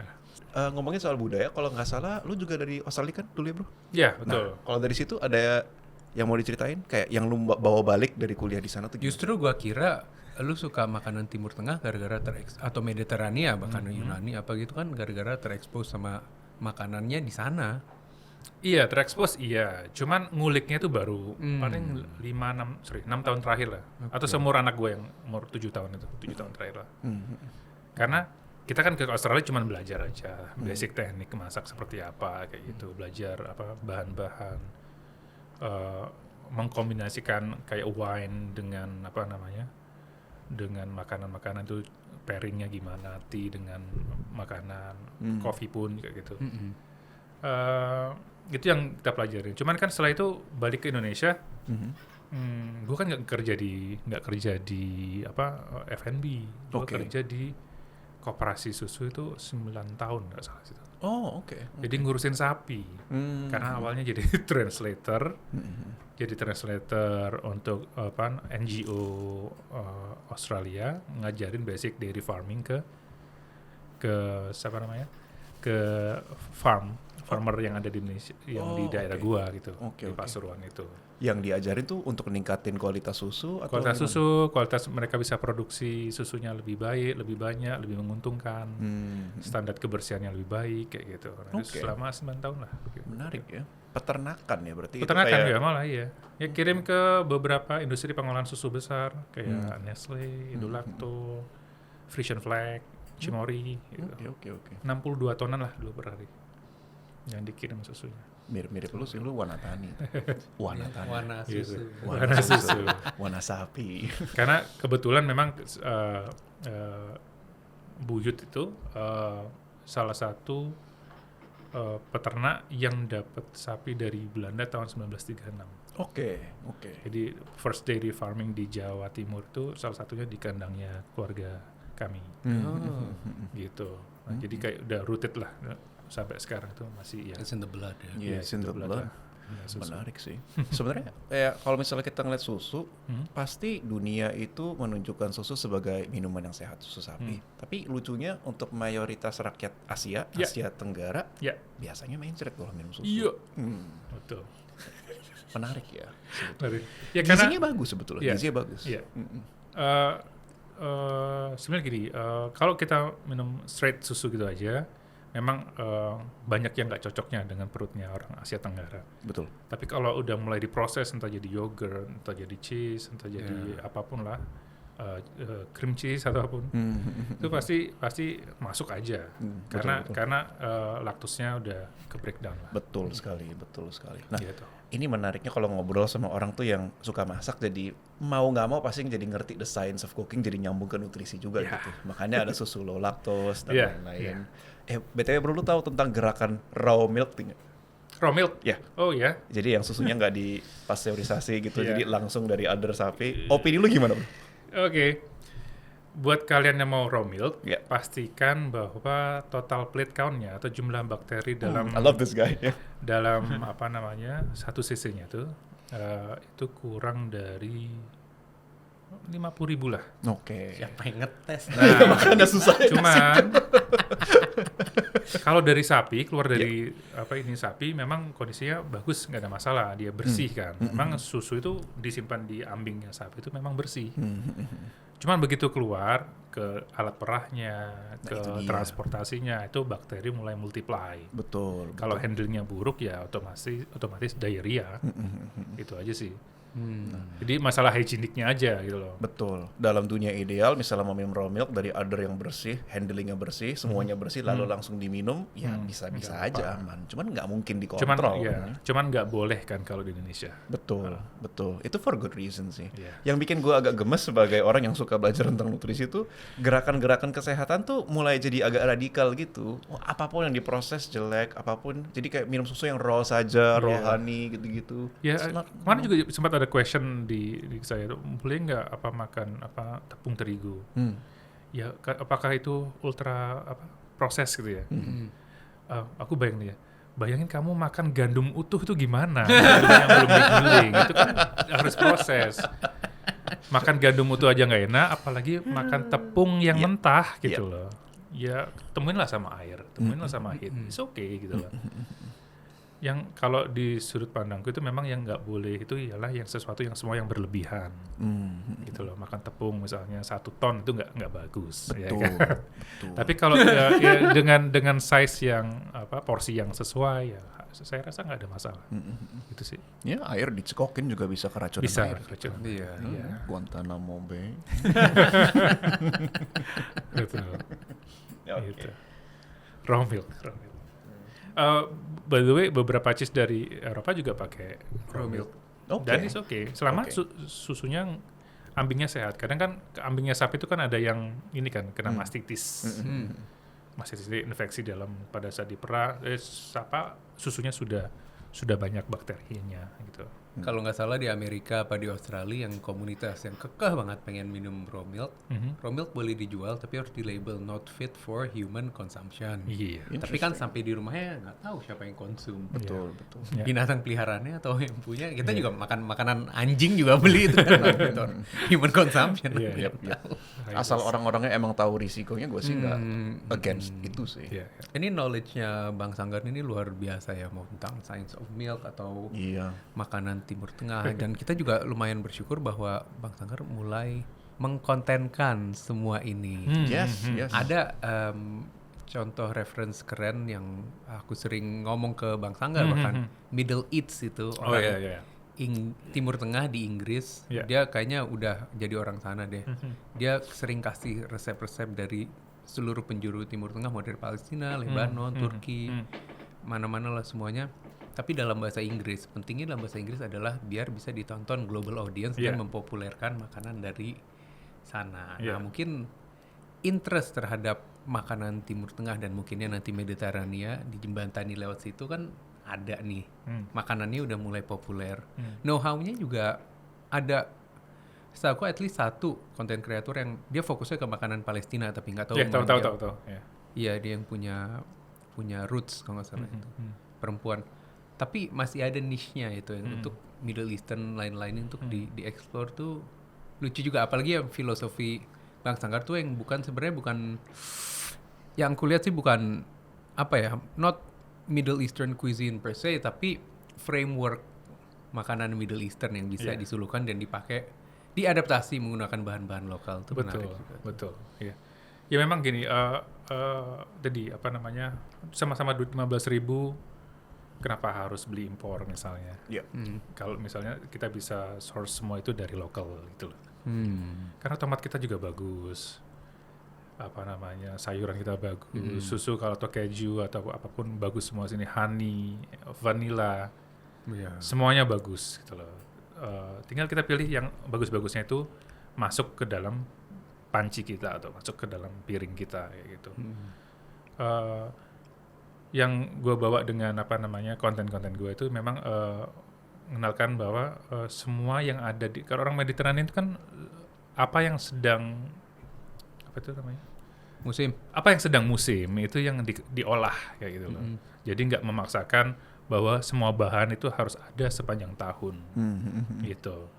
A: Ngomongin soal budaya, kalau nggak salah lu juga dari Australia kan dulu ya bro?
C: Ya, betul.
A: Nah, kalau dari situ ada yang mau diceritain? Kayak yang lu bawa balik dari kuliah di sana tuh gimana?
B: Justru gua kira lu suka makanan Timur Tengah gara-gara atau Mediterania bahkan Yunani apa gitu kan gara-gara terekspos sama makanannya di sana.
C: Iya, terekspos iya. Cuman nguliknya tuh baru paling 6 tahun terakhir lah. Atau seumur anak gue yang umur 7 tahun itu, 7 tahun terakhir lah. Karena kita kan ke Australia cuman belajar aja, basic teknik masak seperti apa kayak gitu, belajar apa bahan-bahan, mengkombinasikan kayak wine dengan apa namanya, dengan makanan-makanan tuh pairingnya gimana, tea dengan makanan, coffee pun kayak gitu. Itu yang kita pelajarin. Cuman kan setelah itu balik ke Indonesia, gue kan nggak kerja di apa F&B, gue
A: Oke.
C: kerja di koperasi susu itu 9 tahun nggak salah situ.
A: Oh oke.
C: Jadi ngurusin sapi. Karena awalnya jadi translator, untuk apa NGO Australia ngajarin basic dairy farming ke siapa namanya ke farmer yang ada di Indonesia, yang di daerah
A: oke.
C: gua gitu,
A: Oke,
C: di
A: oke.
C: Pasuruan itu.
A: Yang diajarin tuh untuk ningkatin kualitas susu atau
C: Kualitas
A: gimana?
C: susu, kualitas mereka bisa produksi susunya lebih baik, lebih banyak, lebih menguntungkan, standar kebersihannya lebih baik kayak gitu. Nah, itu
A: Oke.
C: selama 9 tahun lah. Gitu.
A: Menarik ya. Peternakan ya berarti.
C: Peternakan
A: itu kayak,
C: ya malah iya. Ya kirim ke beberapa industri pengolahan susu besar kayak Nestle, Indulacto, Frisian Flag, Cimori. Gitu.
A: Oke.
C: 62 tonan lah dulu per hari yang dikirim susunya.
A: Mirip-mirip lu sih, lu Wanatani. Wanatani.
B: Warna
C: Gitu.
B: susu.
C: Warna susu.
A: Warna sapi.
C: Karena kebetulan memang Buyut itu salah satu peternak yang dapat sapi dari Belanda tahun 1936.
A: Oke.
C: Jadi first dairy farming di Jawa Timur itu salah satunya di kandangnya keluarga kami. Gitu. Nah, jadi kayak udah rooted lah sampai sekarang itu masih ya.
B: It's in the blood ya.
A: Iya,
C: Yes,
A: in the
C: itu
A: blood.
C: lah. Ya, susu.
A: Menarik sih. Sebenarnya kalau misalnya kita ngeliat susu, pasti dunia itu menunjukkan susu sebagai minuman yang sehat, susu sapi. Tapi lucunya untuk mayoritas rakyat Asia,
C: Ya.
A: Asia Tenggara,
C: Ya,
A: biasanya mainstream kalau minum susu.
C: iya, betul.
A: Menarik ya.
C: Ya karena
A: Gizinya bagus sebetulnya.
C: Iya.
A: Gizinya bagus.
C: Iya. Sebenarnya gini, kalau kita minum straight susu gitu aja, memang banyak yang nggak cocoknya dengan perutnya orang Asia Tenggara.
A: Betul.
C: Tapi kalau udah mulai diproses, entah jadi yogurt, entah jadi cheese, entah jadi apapun lah, cream cheese atau apapun, itu pasti masuk aja. Karena laktosnya udah ke breakdown lah.
A: Betul sekali. Nah,
C: Gitu.
A: ini menariknya kalau ngobrol sama orang tuh yang suka masak, jadi mau nggak mau pasti jadi ngerti the science of cooking, jadi nyambung ke nutrisi juga gitu. Makanya ada susu low lactose dan lain-lain. BTW bro, lu tahu tentang gerakan raw milk tidak?
C: Raw milk?
A: Ya.
C: Oh ya.
A: Jadi yang susunya nggak dipasteurisasi gitu,
C: Iya.
A: jadi langsung dari udder sapi. Opini lu gimana bro?
C: Oke. Buat kalian yang mau raw milk,
A: Ya.
C: pastikan bahwa total plate count-nya atau jumlah bakteri dalam
A: I love this guy.
C: dalam apa namanya 1 cc-nya tuh itu kurang dari 50.000 lah.
A: Oke.
B: Siapa yang ngetes?
C: Nah,
A: Makanya susah.
C: cuman kalau dari sapi keluar dari sapi memang kondisinya bagus, nggak ada masalah, dia bersih kan. Memang susu itu disimpan di ambingnya sapi itu memang bersih. Cuman begitu keluar ke alat perahnya, ke
A: itu dia.
C: transportasinya, itu bakteri mulai multiply.
A: Betul.
C: Kalau handlingnya buruk ya otomatis diarrhea. Itu aja sih. Jadi masalah hygieniknya aja gitu loh.
A: Betul. Dalam dunia ideal, misalnya mau minum raw milk dari udder yang bersih, handlingnya bersih, semuanya bersih, lalu langsung diminum, ya bisa-bisa aja aman. Cuman nggak mungkin dikontrol.
C: Cuman nggak boleh kan kalau di Indonesia.
A: Betul. Itu for good reason sih.
C: Iya.
A: Yang bikin gue agak gemes sebagai orang yang suka belajar tentang nutrisi itu, gerakan-gerakan kesehatan tuh mulai jadi agak radikal gitu. Apapun yang diproses jelek, apapun. Jadi kayak minum susu yang raw saja, rohani gitu-gitu.
C: Ya,
A: It's not-
C: kemarin juga sempat ada question di saya, boleh nggak makan tepung terigu? Ya, apakah itu ultra proses gitu ya? Aku bayang nih ya, bayangin kamu makan gandum utuh tuh gimana? Gandum yang belum digiling, itu kan harus proses. Makan gandum utuh aja nggak enak, apalagi makan tepung yang mentah gitu loh. Ya temuinlah sama air, temuinlah sama heat, it's okay gitu loh. Yang kalau di sudut pandangku itu memang yang nggak boleh itu ialah yang sesuatu yang semua yang berlebihan, gitu loh. Makan tepung misalnya 1 ton itu nggak bagus.
A: Betul.
C: Ya kan?
A: Betul.
C: Tapi kalau ya dengan size yang porsi yang sesuai ya, saya rasa nggak ada masalah. Itu sih.
A: Ya air dicekokin juga bisa keracunan
C: Bisa
A: air.
C: keracunan.
B: Iya.
A: Guantanamo Bay.
C: Betul.
A: Ya, oke.
C: Gitu. Raw milk. By the way, beberapa cheese dari Eropa juga pakai raw milk.
A: Oke.
C: Dan it's okay. Selama
A: Oke.
C: susunya ambingnya sehat. Kadang kan ambingnya sapi itu kan ada yang ini kan kena mastitis. Mastitis itu infeksi dalam pada saat diperah, susunya sudah banyak bakterinya gitu.
B: Kalau nggak salah di Amerika apa di Australia yang komunitas yang kekeh banget pengen minum raw milk. Raw milk boleh dijual tapi harus di label not fit for human consumption.
C: Iya.
B: Tapi kan sampai di rumahnya nggak tahu siapa yang konsum.
A: Betul, betul.
C: Ya.
B: Binatang peliharaannya atau yang punya. Kita juga makan makanan anjing juga beli itu kan not fit for human consumption.
C: Iya.
A: Asal orang-orangnya emang tahu risikonya, gue sih nggak against itu sih.
C: Iya.
B: Ini knowledge-nya Bang Sanggar ini luar biasa ya, mau tentang science of milk atau
A: Iya.
B: makanan Timur Tengah. Dan kita juga lumayan bersyukur bahwa Bang Sanggar mulai mengkontenkan semua ini.
A: Yes, yes.
B: Ada contoh reference keren yang aku sering ngomong ke Bang Sanggar, bahkan Middle East itu
C: Oh
B: orang
C: iya.
B: Timur Tengah di Inggris.
C: Yeah.
B: Dia kayaknya udah jadi orang sana deh. Dia sering kasih resep-resep dari seluruh penjuru Timur Tengah, mau dari Palestina, Lebanon, Turki, mana-mana lah semuanya. Tapi dalam bahasa Inggris. Pentingnya dalam bahasa Inggris adalah biar bisa ditonton global audience dan mempopulerkan makanan dari sana. Nah, mungkin interest terhadap makanan Timur Tengah dan mungkinnya nanti Mediterania dijembatani lewat situ kan ada nih. Makanannya udah mulai populer. Know-how-nya juga ada. Setahu aku at least 1 konten kreator yang dia fokusnya ke makanan Palestina tapi nggak tahu.
C: Iya, tahu.
B: Iya, dia yang punya roots kalau nggak salah itu. Perempuan. Tapi masih ada niche-nya itu yang untuk Middle Eastern lain-lain untuk di-explore tuh lucu juga. Apalagi yang filosofi Bang Sanggar tuh yang sebenarnya bukan yang aku lihat sih bukan apa ya, not Middle Eastern cuisine per se, tapi framework makanan Middle Eastern yang bisa disuluhkan dan dipakai, diadaptasi menggunakan bahan-bahan lokal tuh menarik juga.
C: Betul. Iya. Ya memang gini, tadi apa namanya, sama-sama duit 15.000, kenapa harus beli impor misalnya?
A: Iya.
C: Kalau misalnya kita bisa source semua itu dari lokal gitu loh. Karena tomat kita juga bagus, apa namanya, sayuran kita bagus, susu kalau atau keju atau apapun bagus semua sini, honey, vanilla, semuanya bagus gitu loh. Tinggal kita pilih yang bagus-bagusnya itu masuk ke dalam panci kita atau masuk ke dalam piring kita kayak gitu. Yang gue bawa dengan apa namanya konten-konten gue itu memang mengenalkan bahwa semua yang ada di, kalau orang Mediterania itu kan apa yang sedang apa itu namanya apa yang sedang musim itu yang diolah kayak gitu loh. Jadi nggak memaksakan bahwa semua bahan itu harus ada sepanjang tahun gitu.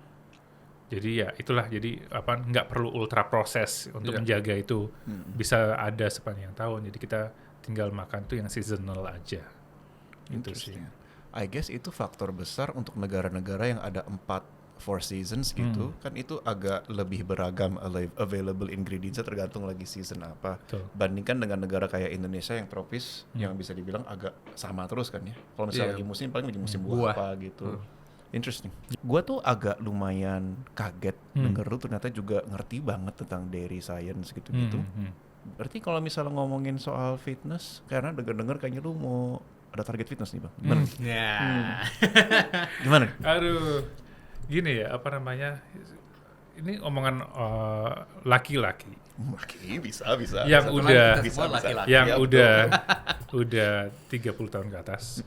C: Jadi ya itulah, jadi apa, nggak perlu ultra proses untuk menjaga itu bisa ada sepanjang tahun. Jadi kita tinggal makan tuh yang seasonal aja. Itu sih.
A: I guess itu faktor besar untuk negara-negara yang ada 4 seasons gitu. Kan itu agak lebih beragam available ingredients tergantung lagi season apa.
C: Betul.
A: Bandingkan dengan negara kayak Indonesia yang tropis yang bisa dibilang agak sama terus kan ya. Kalau misalnya lagi musim paling lagi musim buah apa gitu. Interesting. Gua tuh agak lumayan kaget denger lu ternyata juga ngerti banget tentang dairy science gitu-gitu. Berarti kalau misalnya ngomongin soal fitness, karena denger-denger kayaknya lu mau ada target fitness nih Bang. Gimana? Gimana?
C: Aduh, gini ya, apa namanya, ini omongan laki-laki
A: Bisa.
C: yang udah
B: Semua laki-laki.
C: yang udah 30 tahun ke atas.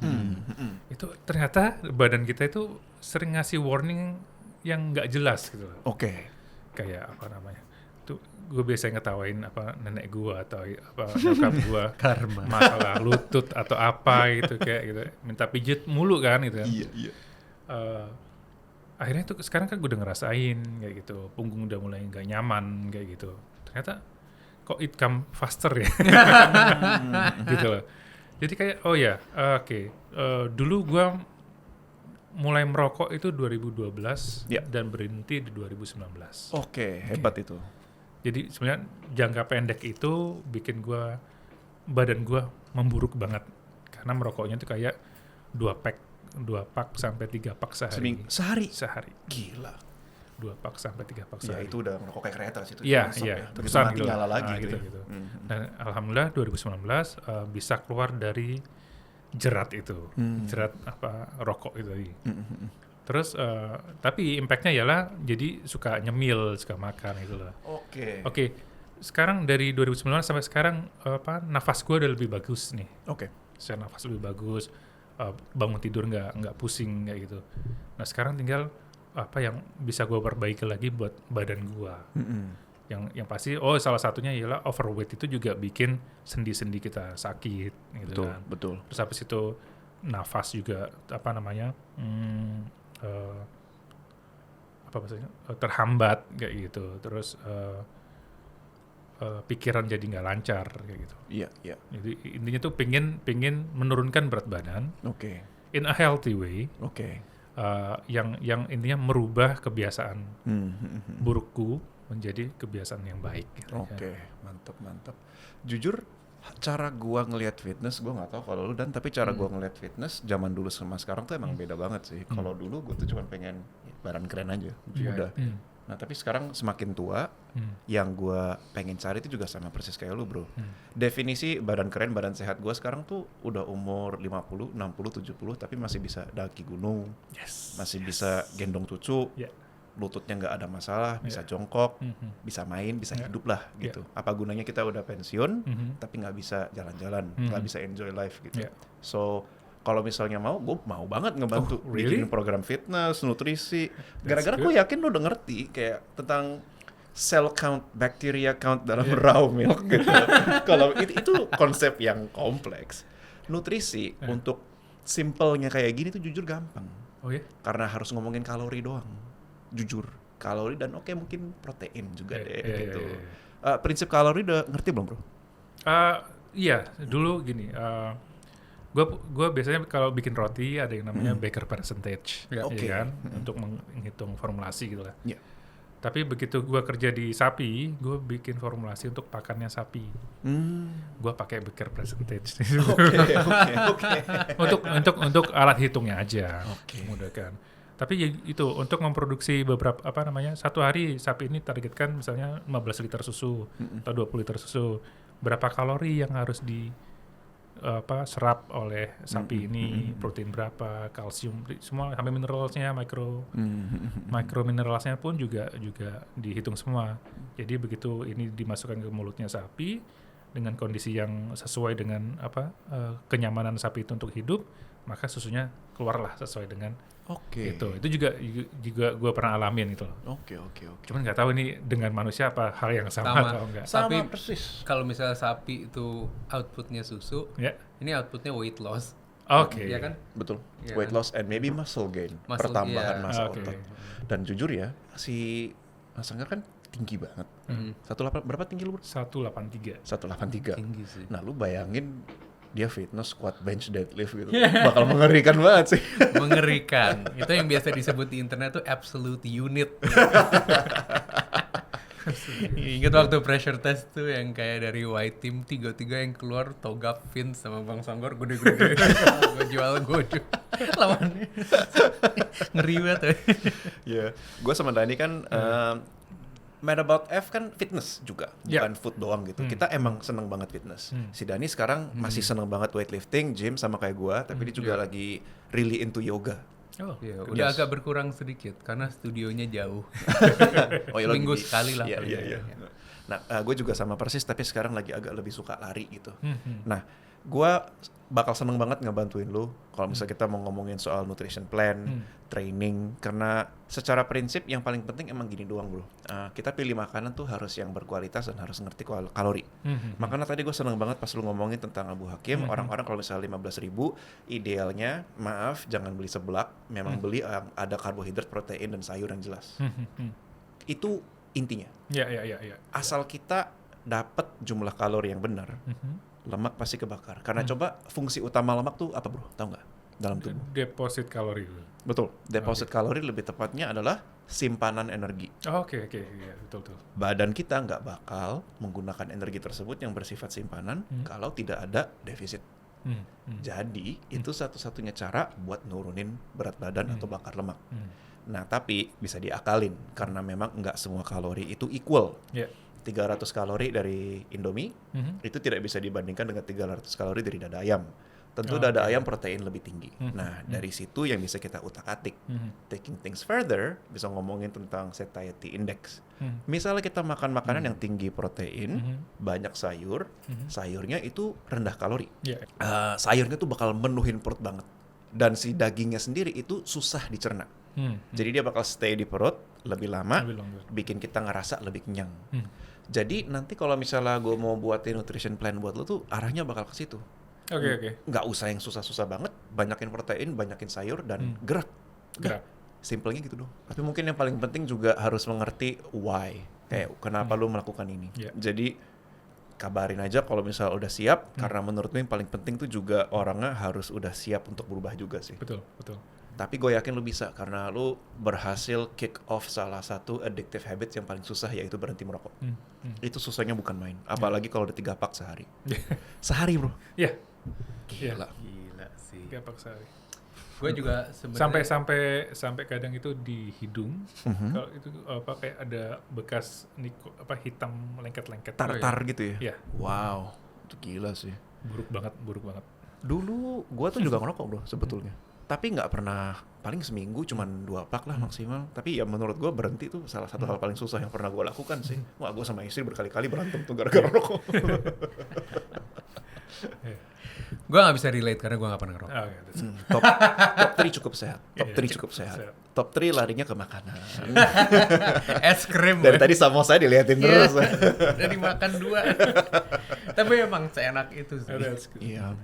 C: Itu ternyata badan kita itu sering ngasih warning yang nggak jelas gitu loh.
A: Oke.
C: Kayak apa namanya, itu gue biasa ngetawain apa nenek gue atau apa nyokap gue
B: Karma.
C: masalah lutut atau apa gitu kayak gitu minta pijit mulu kan gitu kan.
A: Iya.
C: Akhirnya tuh sekarang kan gue udah ngerasain kayak gitu, punggung udah mulai nggak nyaman kayak gitu. Ternyata kok it come faster ya, gitu loh. Jadi kayak dulu gue mulai merokok itu 2012
A: Ya.
C: dan berhenti di 2019.
A: Oke, hebat itu.
C: Jadi sebenarnya jangka pendek itu bikin badan gue memburuk banget karena merokoknya tuh kayak 2 pak sampai 3 pak sehari.
A: Sehari? Gila.
C: 2 pak sampai 3 pak
A: Ya
C: sehari.
A: itu udah ngerokok kayak kereta sih.
C: Iya.
A: Begitu
C: Terusan
A: mati
C: gitu.
A: nyala lagi
C: gitu.
A: gitu.
C: Dan alhamdulillah 2019 bisa keluar dari jerat itu, jerat rokok itu tadi. Terus tapi impactnya ialah jadi suka nyemil, suka makan gitu loh. Oke. Sekarang dari 2019 sampai sekarang nafas gue udah lebih bagus nih.
A: Oke.
C: Saya nafas lebih bagus, bangun tidur nggak pusing kayak gitu. Nah sekarang tinggal apa yang bisa gue perbaiki lagi buat badan gue. Yang pasti salah satunya ialah overweight itu juga bikin sendi-sendi kita sakit gitu kan.
A: Betul.
C: Terus habis itu nafas juga terhambat kayak gitu. Terus pikiran jadi nggak lancar kayak gitu.
A: Iya.
C: Jadi intinya tuh pengen menurunkan berat badan
A: Oke.
C: in a healthy way.
A: Oke.
C: Yang intinya merubah kebiasaan burukku menjadi kebiasaan yang baik. Gitu.
A: Oke, mantap. Jujur, cara gua ngelihat fitness, gua nggak tahu kalau lu tapi cara gua ngelihat fitness zaman dulu sama sekarang tuh emang beda banget sih. Kalau dulu gua tuh cuma pengen badan keren aja, udah. Nah tapi sekarang semakin tua, yang gua pengen cari itu juga sama persis kayak lu bro. Definisi badan keren, badan sehat gua sekarang tuh udah umur 50, 60, 70 tapi masih bisa daki gunung, masih bisa gendong cucu, lututnya nggak ada masalah, bisa jongkok, bisa main, bisa hidup lah gitu. Apa gunanya kita udah pensiun, tapi nggak bisa jalan-jalan, nggak bisa enjoy life gitu. So kalau misalnya gue mau banget ngebantu bikin program fitness, nutrisi. Gara-gara gue yakin lo udah ngerti kayak tentang cell count, bacteria count dalam raw milk gitu. Kalau itu konsep yang kompleks. Nutrisi untuk simpelnya kayak gini tuh jujur gampang.
C: Oh ya?
A: Karena harus ngomongin kalori doang. Jujur, kalori dan mungkin protein juga deh gitu. Prinsip kalori udah ngerti belum bro?
C: Iya, dulu gini. Gue biasanya kalau bikin roti ada yang namanya baker percentage, ya kan, untuk menghitung formulasi gitu lah.
A: Yeah.
C: Tapi begitu gue kerja di sapi, gue bikin formulasi untuk pakannya sapi. Gue pakai baker percentage.
A: Oke.
C: Untuk alat hitungnya aja, mudah kan. Tapi itu untuk memproduksi beberapa satu hari sapi ini targetkan misalnya 15 liter susu atau 20 liter susu. Berapa kalori yang harus serap oleh sapi ini, protein berapa, kalsium, semua sampai mineralsnya, micro mineralsnya pun juga dihitung semua. Jadi begitu ini dimasukkan ke mulutnya sapi dengan kondisi yang sesuai dengan kenyamanan sapi itu untuk hidup, maka susunya keluarlah sesuai dengan itu. Itu juga gue pernah alamin gitu loh.
A: Oke.
C: Cuman nggak tahu ini dengan manusia apa hal yang sama atau enggak.
A: Sama
B: Tapi
A: persis.
B: kalau misalnya sapi itu outputnya susu, ini outputnya weight loss.
C: Oke.
B: Iya kan?
A: Betul.
B: Iya
A: Weight
B: kan?
A: loss and maybe muscle gain.
B: Muscle,
A: Pertambahan
B: iya.
A: massa
C: Oke.
A: otot. Dan jujur ya, si Mas Anggar kan tinggi banget. Berapa tinggi lu bro?
C: 183.
A: 183.
B: Tinggi sih.
A: Nah lu bayangin dia fitness, squat, bench, deadlift gitu. Bakal mengerikan banget sih.
B: Mengerikan. Itu yang biasa disebut di internet tuh absolute unit. Ingat waktu pressure test tuh yang kayak dari white team 3 yang keluar Togap, Vince sama Bang Sanggor gede-gede. Gue jual lawannya. Ngeri banget.
A: Iya. Gue sama Dani kan Mad About F kan fitness juga, bukan food doang gitu. Kita emang seneng banget fitness. Si Dani sekarang masih seneng banget weightlifting, gym sama kayak gue, tapi dia juga lagi really into yoga.
B: Ya, udah agak berkurang sedikit karena studionya jauh.
A: Ya
B: Minggu
A: lagi
B: sekali lah.
A: Iya. Nah, gue juga sama persis, tapi sekarang lagi agak lebih suka lari gitu. Nah, Gua bakal seneng banget ngebantuin lu kalau misalnya kita mau ngomongin soal nutrition plan, training, karena secara prinsip yang paling penting emang gini doang bro. Kita pilih makanan tuh harus yang berkualitas dan harus ngerti kalori. Makanya tadi gue seneng banget pas lu ngomongin tentang Abu Hakim, orang-orang kalau misalnya 15.000, idealnya maaf jangan beli seblak, memang beli yang ada karbohidrat, protein dan sayur yang jelas. Itu intinya.
C: Ya.
A: Asal kita dapat jumlah kalori yang benar, lemak pasti kebakar. Karena coba fungsi utama lemak tuh apa bro? Tahu nggak? Dalam tubuh.
C: Deposit kalori.
A: Betul. Deposit kalori lebih tepatnya adalah simpanan energi.
C: Oke, ya, betul.
A: Badan kita nggak bakal menggunakan energi tersebut yang bersifat simpanan kalau tidak ada defisit. Jadi itu satu-satunya cara buat nurunin berat badan atau bakar lemak. Nah tapi bisa diakalin karena memang nggak semua kalori itu equal. 300 kalori dari Indomie itu tidak bisa dibandingkan dengan 300 kalori dari dada ayam. Tentu dada ayam protein lebih tinggi. Nah, dari situ yang bisa kita utak-atik. Taking things further, bisa ngomongin tentang satiety index. Misalnya kita makan makanan yang tinggi protein, banyak sayur, sayurnya itu rendah kalori. Sayurnya tuh bakal menuhin perut banget. Dan si dagingnya sendiri itu susah dicerna. Jadi dia bakal stay di perut lebih lama, bikin kita ngerasa lebih kenyang. Jadi nanti kalau misalnya gue mau buatin nutrition plan buat lo tuh arahnya bakal ke situ.
C: Oke.
A: Nggak usah yang susah-susah banget, banyakin protein, banyakin sayur dan gerak. Simpelnya gitu dong. Tapi mungkin yang paling penting juga harus mengerti why. Kayak kenapa lo melakukan ini. Jadi kabarin aja kalau misalnya udah siap, karena menurut gue yang paling penting tuh juga orangnya harus udah siap untuk berubah juga sih.
C: Betul.
A: Tapi gue yakin lu bisa karena lu berhasil kick off salah satu addictive habits yang paling susah, yaitu berhenti merokok. Itu susahnya bukan main. Apalagi kalau udah 3 pak sehari. Sehari bro.
C: Iya.
A: Gila
B: sih.
C: 3 pak sehari.
B: Gue juga sebenarnya
C: Sampai kadang itu di hidung. Kalau itu kayak ada bekas hitam lengket-lengket.
A: Tartar gitu ya?
C: Iya.
A: Wow, itu gila sih.
C: Buruk banget.
A: Dulu gue tuh juga ngerokok bro sebetulnya. Tapi nggak pernah, paling seminggu cuman 2 pak lah maksimal. Tapi ya menurut gue berhenti tuh salah satu hal paling susah yang pernah gue lakukan sih. Wah gue sama istri berkali-kali berantem tuh gara-gara rokok.
B: gue nggak bisa relate karena gue nggak pernah ngerokok.
A: Top 3 cukup sehat. Top 3 cukup sehat. Top 3 larinya ke makanan.
B: Es krim.
A: Dari tadi sama saya diliatin terus.
B: Dari makan 2. Tapi emang seenak itu sih.
A: Iya.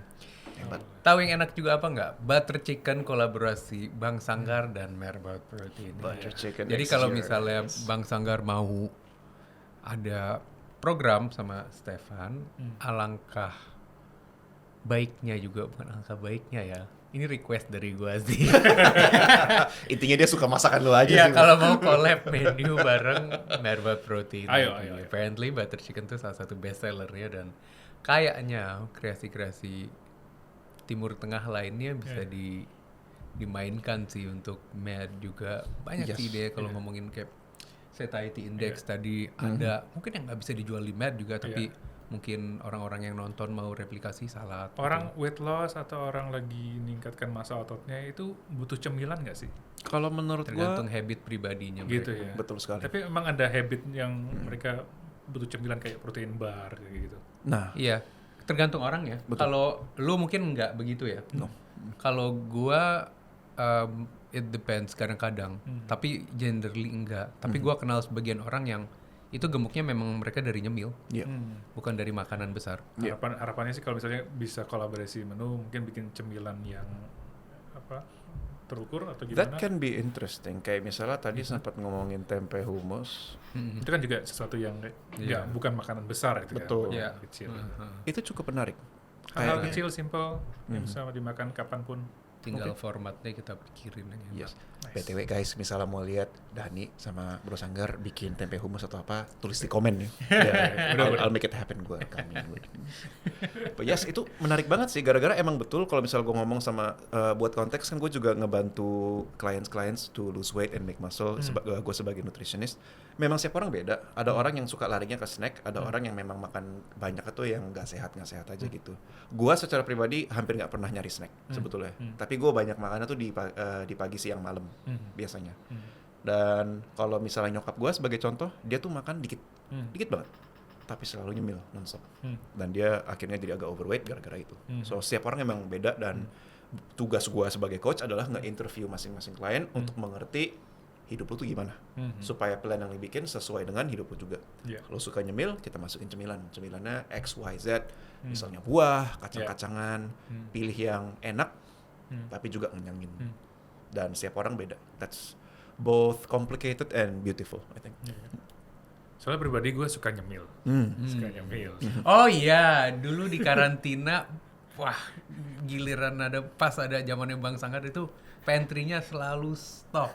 A: Hebat.
B: Tahu yang enak juga apa nggak? Butter chicken kolaborasi Bang Sanggar dan Merabout Protein.
A: Butter chicken.
B: Jadi kalau misalnya Bang Sanggar mau ada program sama Stefan, alangkah baiknya juga, bukan alangkah baiknya ya. Ini request dari gua sih.
A: Intinya dia suka masakan lu aja
B: Iya,
A: sih.
B: kalau mau collab menu bareng Merabout Protein.
C: Ayo.
B: Apparently butter chicken tuh salah satu best sellernya, dan kayaknya kreasi-kreasi Timur Tengah lainnya bisa dimainkan sih untuk Mad juga. Banyak sih ide kalau ngomongin kayak satiety index tadi ada, mungkin yang nggak bisa dijual di Mad juga, tapi mungkin orang-orang yang nonton mau replikasi salad.
C: Orang weight loss atau orang lagi meningkatkan massa ototnya itu butuh cemilan nggak sih?
A: Kalau menurut
B: tergantung
A: gua
B: habit pribadinya
C: Gitu
B: mereka.
C: ya.
A: betul sekali.
C: Tapi emang ada habit yang mereka butuh cemilan kayak protein bar kayak gitu.
A: Nah,
B: Iya, tergantung orang ya. Kalau lu mungkin nggak begitu ya. Kalau gua it depends kadang-kadang. Tapi generally enggak. Tapi gua kenal sebagian orang yang itu gemuknya memang mereka dari nyemil, bukan dari makanan besar.
C: Harapannya sih kalau misalnya bisa kolaborasi menu, mungkin bikin cemilan yang terukur atau gimana.
A: that can be interesting. Kayak misalnya tadi sempat ngomongin tempe hummus.
C: Itu kan juga sesuatu yang bukan makanan besar itu
A: Betul.
C: kan,
B: Iya.
C: kecil.
A: Itu cukup menarik.
C: Hal
A: Kayaknya-
C: kecil, simple, yang bisa dimakan kapanpun.
B: Tinggal formatnya kita pikirin aja.
A: Yes. BTW guys, misalnya mau lihat Dani sama Bro Sanggar bikin tempe hummus atau apa, tulis di komen ya. I'll make it happen gue rekamin. But yes, itu menarik banget sih. Gara-gara emang betul kalau misalnya gue ngomong sama, buat konteks kan gue juga ngebantu clients to lose weight and make muscle. Gue sebagai nutritionist. Memang setiap orang beda. Ada orang yang suka larinya ke snack, ada orang yang memang makan banyak itu yang nggak sehat aja gitu. Gue secara pribadi hampir nggak pernah nyari snack sebetulnya. Tapi gue banyak makannya tuh di pagi, siang, malam biasanya. Dan kalau misalnya nyokap gue sebagai contoh, dia tuh makan dikit banget. tapi selalu nyemil nonstop. Dan dia akhirnya jadi agak overweight gara-gara itu. So setiap orang emang beda dan tugas gua sebagai coach adalah nge-interview masing-masing klien untuk mengerti hidup lu tuh gimana. Supaya plan yang dibikin sesuai dengan hidup lu juga. Kalau suka nyemil, kita masukin cemilan. Cemilannya X, Y, Z. Misalnya buah, kacang-kacangan, pilih yang enak tapi juga ngenyangin. Dan setiap orang beda. That's both complicated and beautiful, I think.
C: Soalnya pribadi gue suka nyemil. Suka nyemil.
B: Oh iya, dulu di karantina, wah giliran pas ada zamannya Bang Sanggar itu pantry-nya selalu stok.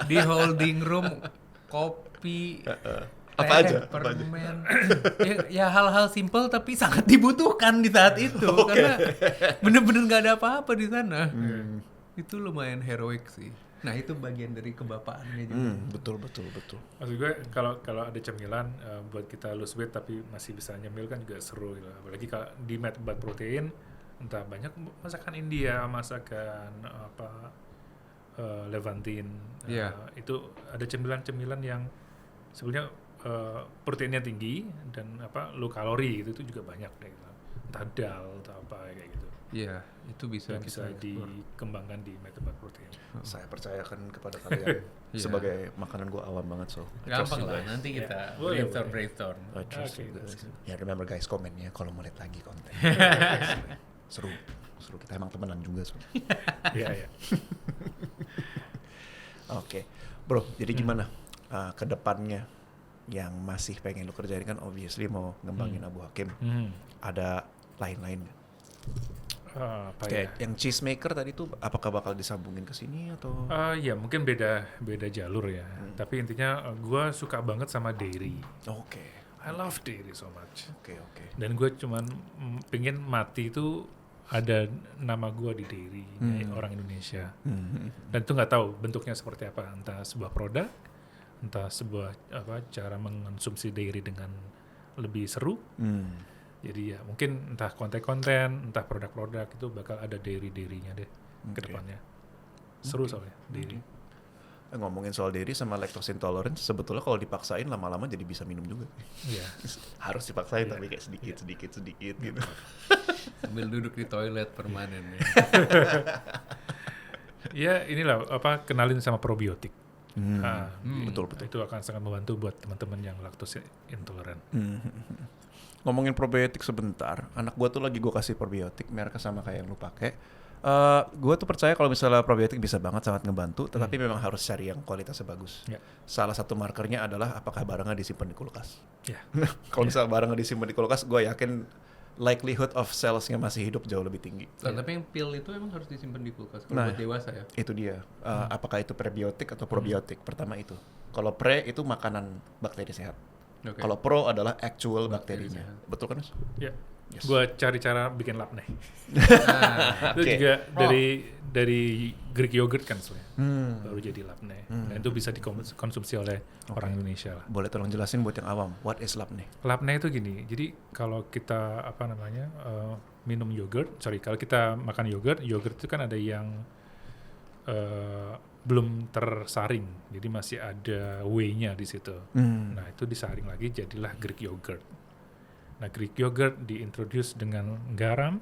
B: Di holding room kopi,
A: Apa aja?
B: permen. Ya hal-hal simple tapi sangat dibutuhkan di saat itu karena bener-bener nggak ada apa-apa di sana. Itu lumayan heroik sih. Nah itu bagian dari kebapaannya juga.
A: Betul.
C: Maksud gue kalau ada cemilan buat kita lose weight tapi masih bisa nyemil kan juga seru gitu. Apalagi kalau di Metabat Protein entah banyak masakan India, masakan Levantine. Itu ada cemilan-cemilan yang sebenarnya proteinnya tinggi dan low kalori gitu, itu juga banyak deh gitu. Entah dal atau apa kayak gitu.
B: Iya, itu bisa
C: Yang bisa dikembangkan di Metabat Protein.
A: Saya percayakan kepada kalian sebagai makanan gua awam banget, so I trust
B: gampang
A: you
B: lah,
A: guys.
B: nanti kita
C: Boleh.
B: brainstorm.
A: I trust you guys. Ya remember guys, komennya kalau mau lihat lagi konten. seru kita emang temenan juga, so.
C: Iya.
A: Oke, bro. Jadi gimana ke depannya yang masih pengen lu kerjain? Kan obviously mau ngembangin Abu Hakim. Ada lain-lain nggak? Kayak yang cheesemaker tadi tuh apakah bakal disambungin ke sini atau?
C: Ya mungkin beda jalur ya. Tapi intinya gue suka banget sama dairy.
A: Oke.
C: I love dairy so much.
A: Oke.
C: Dan gue cuman pingin mati itu ada nama gue di dairy orang Indonesia. Dan itu nggak tahu bentuknya seperti apa. Entah sebuah produk, entah sebuah cara mengonsumsi dairy dengan lebih seru. Jadi ya mungkin entah konten-konten, entah produk-produk itu bakal ada dairy-nya deh ke depannya. Seru soalnya dairy.
A: Ngomongin soal dairy sama lactose intolerance, sebetulnya kalau dipaksain lama-lama jadi bisa minum juga.
C: Iya.
A: Harus dipaksain tapi kayak sedikit gitu.
B: Sambil duduk di toilet permanen ya.
C: Ya inilah kenalin sama probiotik.
A: Betul.
C: Itu akan sangat membantu buat teman-teman yang lactose intoleran.
A: Ngomongin probiotik sebentar, anak gue tuh lagi gue kasih probiotik merek sama kayak yang lu pakai. Gue tuh percaya kalau misalnya probiotik bisa banget sangat ngebantu, tetapi memang harus cari yang kualitasnya bagus. Salah satu markernya adalah apakah barangnya disimpan di kulkas. Kalau misalnya barangnya disimpan di kulkas, gue yakin likelihood of sales-nya masih hidup jauh lebih tinggi.
B: Tapi yang pil itu emang harus disimpan di kulkas kalau buat dewasa ya?
A: Itu dia. Apakah itu prebiotik atau probiotik? Pertama itu. Kalau pre itu makanan bakteri sehat. Kalau pro adalah actual bakterinya. Betul kan, Mas?
C: Iya.
A: Yes.
C: Gue cari cara bikin lap nih. Itu juga dari Greek yogurt kan sebenarnya. Baru jadi lap nih. Dan itu bisa dikonsumsi oleh orang Indonesia lah.
A: Boleh tolong jelasin buat yang awam, what is lap nih?
C: Lap nih itu gini. Jadi kalau kita minum yogurt, kalau kita makan yogurt itu kan ada yang belum tersaring, jadi masih ada whey-nya di situ. Nah itu disaring lagi jadilah Greek yogurt. Nah Greek yogurt diintroduce dengan garam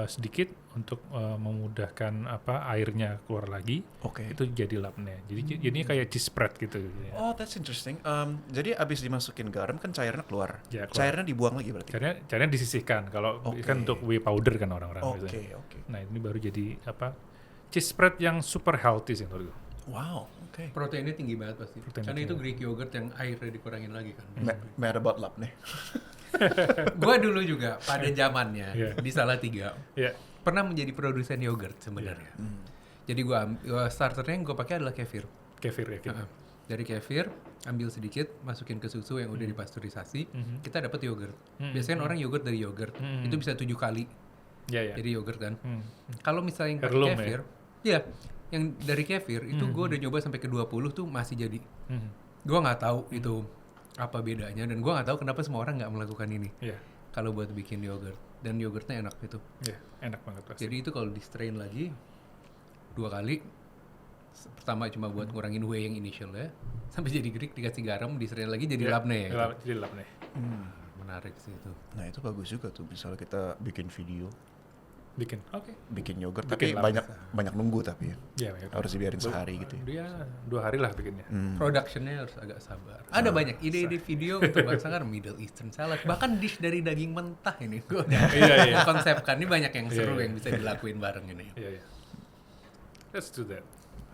C: sedikit untuk memudahkan airnya keluar lagi. Itu jadi lapnya. Jadi jadinya kayak cheese spread gitu.
A: Oh, that's interesting. Jadi abis dimasukin garam kan cairnya keluar.
C: Ya, keluar.
A: Cairnya dibuang lagi berarti.
C: Cairnya disisihkan. Kalau kan untuk whey powder kan orang-orang biasanya.
A: Oke.
C: Nah ini baru jadi cheese spread yang super healthy sih menurut gue.
A: Wow, oke.
B: Proteinnya tinggi banget pasti. Karena itu Greek yogurt yang airnya dikurangin lagi kan.
A: Mad about lap nih.
B: Gue dulu juga pada zamannya di Salatiga pernah menjadi produsen yogurt sebenarnya. Jadi gue starternya yang gue pakai adalah kefir.
C: Kefir ya.
B: Dari kefir ambil sedikit, masukin ke susu yang udah dipasteurisasi, kita dapat yogurt. Biasanya orang yogurt dari yogurt itu bisa 7 kali. Jadi yogurt kan. Kalau misalnya yang pakai kefir, yang dari kefir itu gue udah nyoba sampai ke 20 tuh masih jadi. Gue nggak tahu itu apa bedanya dan gue nggak tahu kenapa semua orang nggak melakukan ini. Kalau buat bikin yogurt dan yogurtnya enak gitu.
C: Enak banget pasti.
B: Jadi itu kalau di strain lagi 2 kali Pertama cuma buat ngurangin whey yang initial ya, sampai jadi Greek dikasih garam, diserahin lagi jadi labne ya.
C: Jadi labne.
B: Menarik sih itu.
A: Nah itu bagus juga tuh, misalnya kita bikin video,
C: Bikin. Oke.
A: bikin yogurt,
C: Bikin
A: tapi
C: lah.
A: banyak nunggu tapi
C: Iya, ya.
A: harus dibiarin sehari gitu ya.
C: Dia 2 hari lah bikinnya.
B: Productionnya harus agak sabar. Ada banyak ide-ide video untuk Bang Sanggar, Middle Eastern salad, bahkan dish dari daging mentah ini. Gue
C: Iya.
B: konsepkan, ini banyak yang seru
C: Iya.
B: yang bisa dilakuin bareng ini.
C: Iya. Let's do that.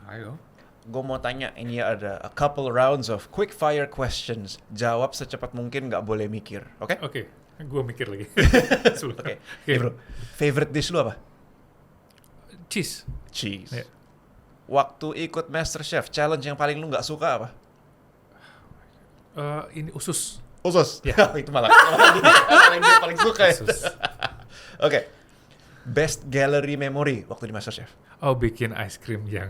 B: Ayo.
A: Gue mau tanya, ini ada a couple rounds of quick fire questions. Jawab secepat mungkin, nggak boleh mikir, oke?
C: Oke. Gue mikir lagi.
A: Oke. Hey, bro, favorite dish lu apa?
C: Cheese.
A: Cheese.
C: Iya.
A: Waktu ikut MasterChef, challenge yang paling lu nggak suka apa?
C: Ini usus.
A: Usus.
C: Ya.
A: Itu malah yang dia paling suka ya.
C: Usus.
A: Oke. Best gallery memory waktu di MasterChef.
C: Oh, bikin ice cream yang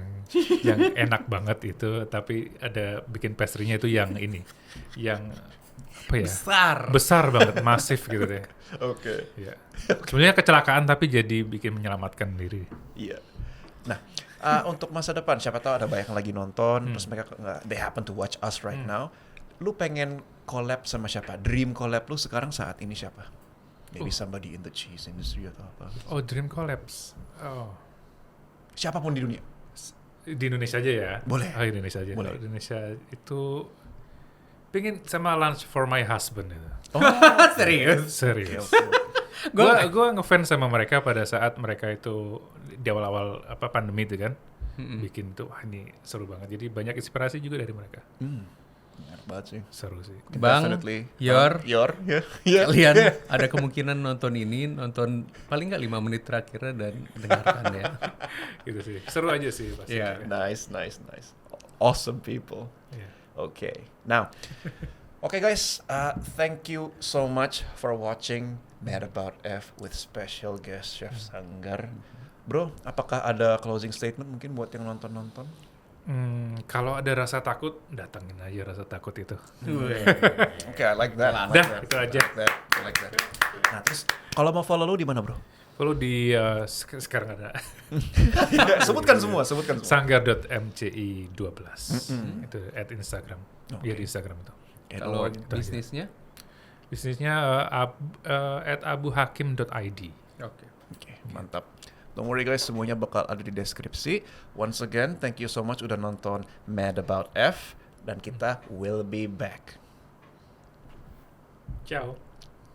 C: enak banget itu, tapi ada bikin pastry-nya itu yang ini, yang apa ya? Besar banget, masif gitu deh.
A: Oke.
C: Iya. Sebenarnya kecelakaan tapi jadi bikin menyelamatkan diri.
A: Iya. Nah, untuk masa depan, siapa tahu ada banyak yang lagi nonton, terus mereka they happen to watch us right now. Lu pengen collab sama siapa? Dream collab lu sekarang saat ini siapa? Maybe somebody in the cheese industry atau apa?
C: Oh, Dream Collabs. Oh,
A: Siapapun di dunia.
C: di Indonesia aja ya?
A: Boleh.
C: Oh, Indonesia aja.
A: Boleh.
C: Kalau Indonesia itu pengen sama Lunch for My Husband itu.
B: Serius?
C: Serius.
A: Oke.
C: Gue ngefans sama mereka pada saat mereka itu di awal-awal pandemi itu kan. Bikin tuh, wah ini seru banget. Jadi banyak inspirasi juga dari mereka.
A: Enak banget sih.
C: Seru sih.
B: Bang,
A: Definitely.
B: Yor,
A: Ya.
B: kalian ada kemungkinan nonton ini, nonton paling nggak 5 menit terakhirnya dan dengarkan ya.
C: Gitu sih. Seru aja sih pasti.
B: Iya.
A: Nice. Awesome people.
C: Iya.
A: Okay. Now, okay guys, thank you so much for watching Mad About F with special guest Chef Sanggar. Bro, apakah ada closing statement mungkin buat yang nonton-nonton?
C: Kalau ada rasa takut, datangin aja rasa takut itu.
A: Okay, I like that.
C: Dah, itu aja.
A: I like that. Nah, terus kalau mau follow lu di mana, bro?
C: Kalau di sekarang ada
A: sebutkan semua.
C: sanggar.mci12 itu at Instagram. Iya di Instagram itu.
B: Kalau bisnisnya?
C: Bisnisnya at abuhakim.id.
B: Oke.
A: Oke, mantap. Don't worry guys, semuanya bakal ada di deskripsi. Once again, thank you so much udah nonton Mad About F dan kita will be back.
C: Ciao.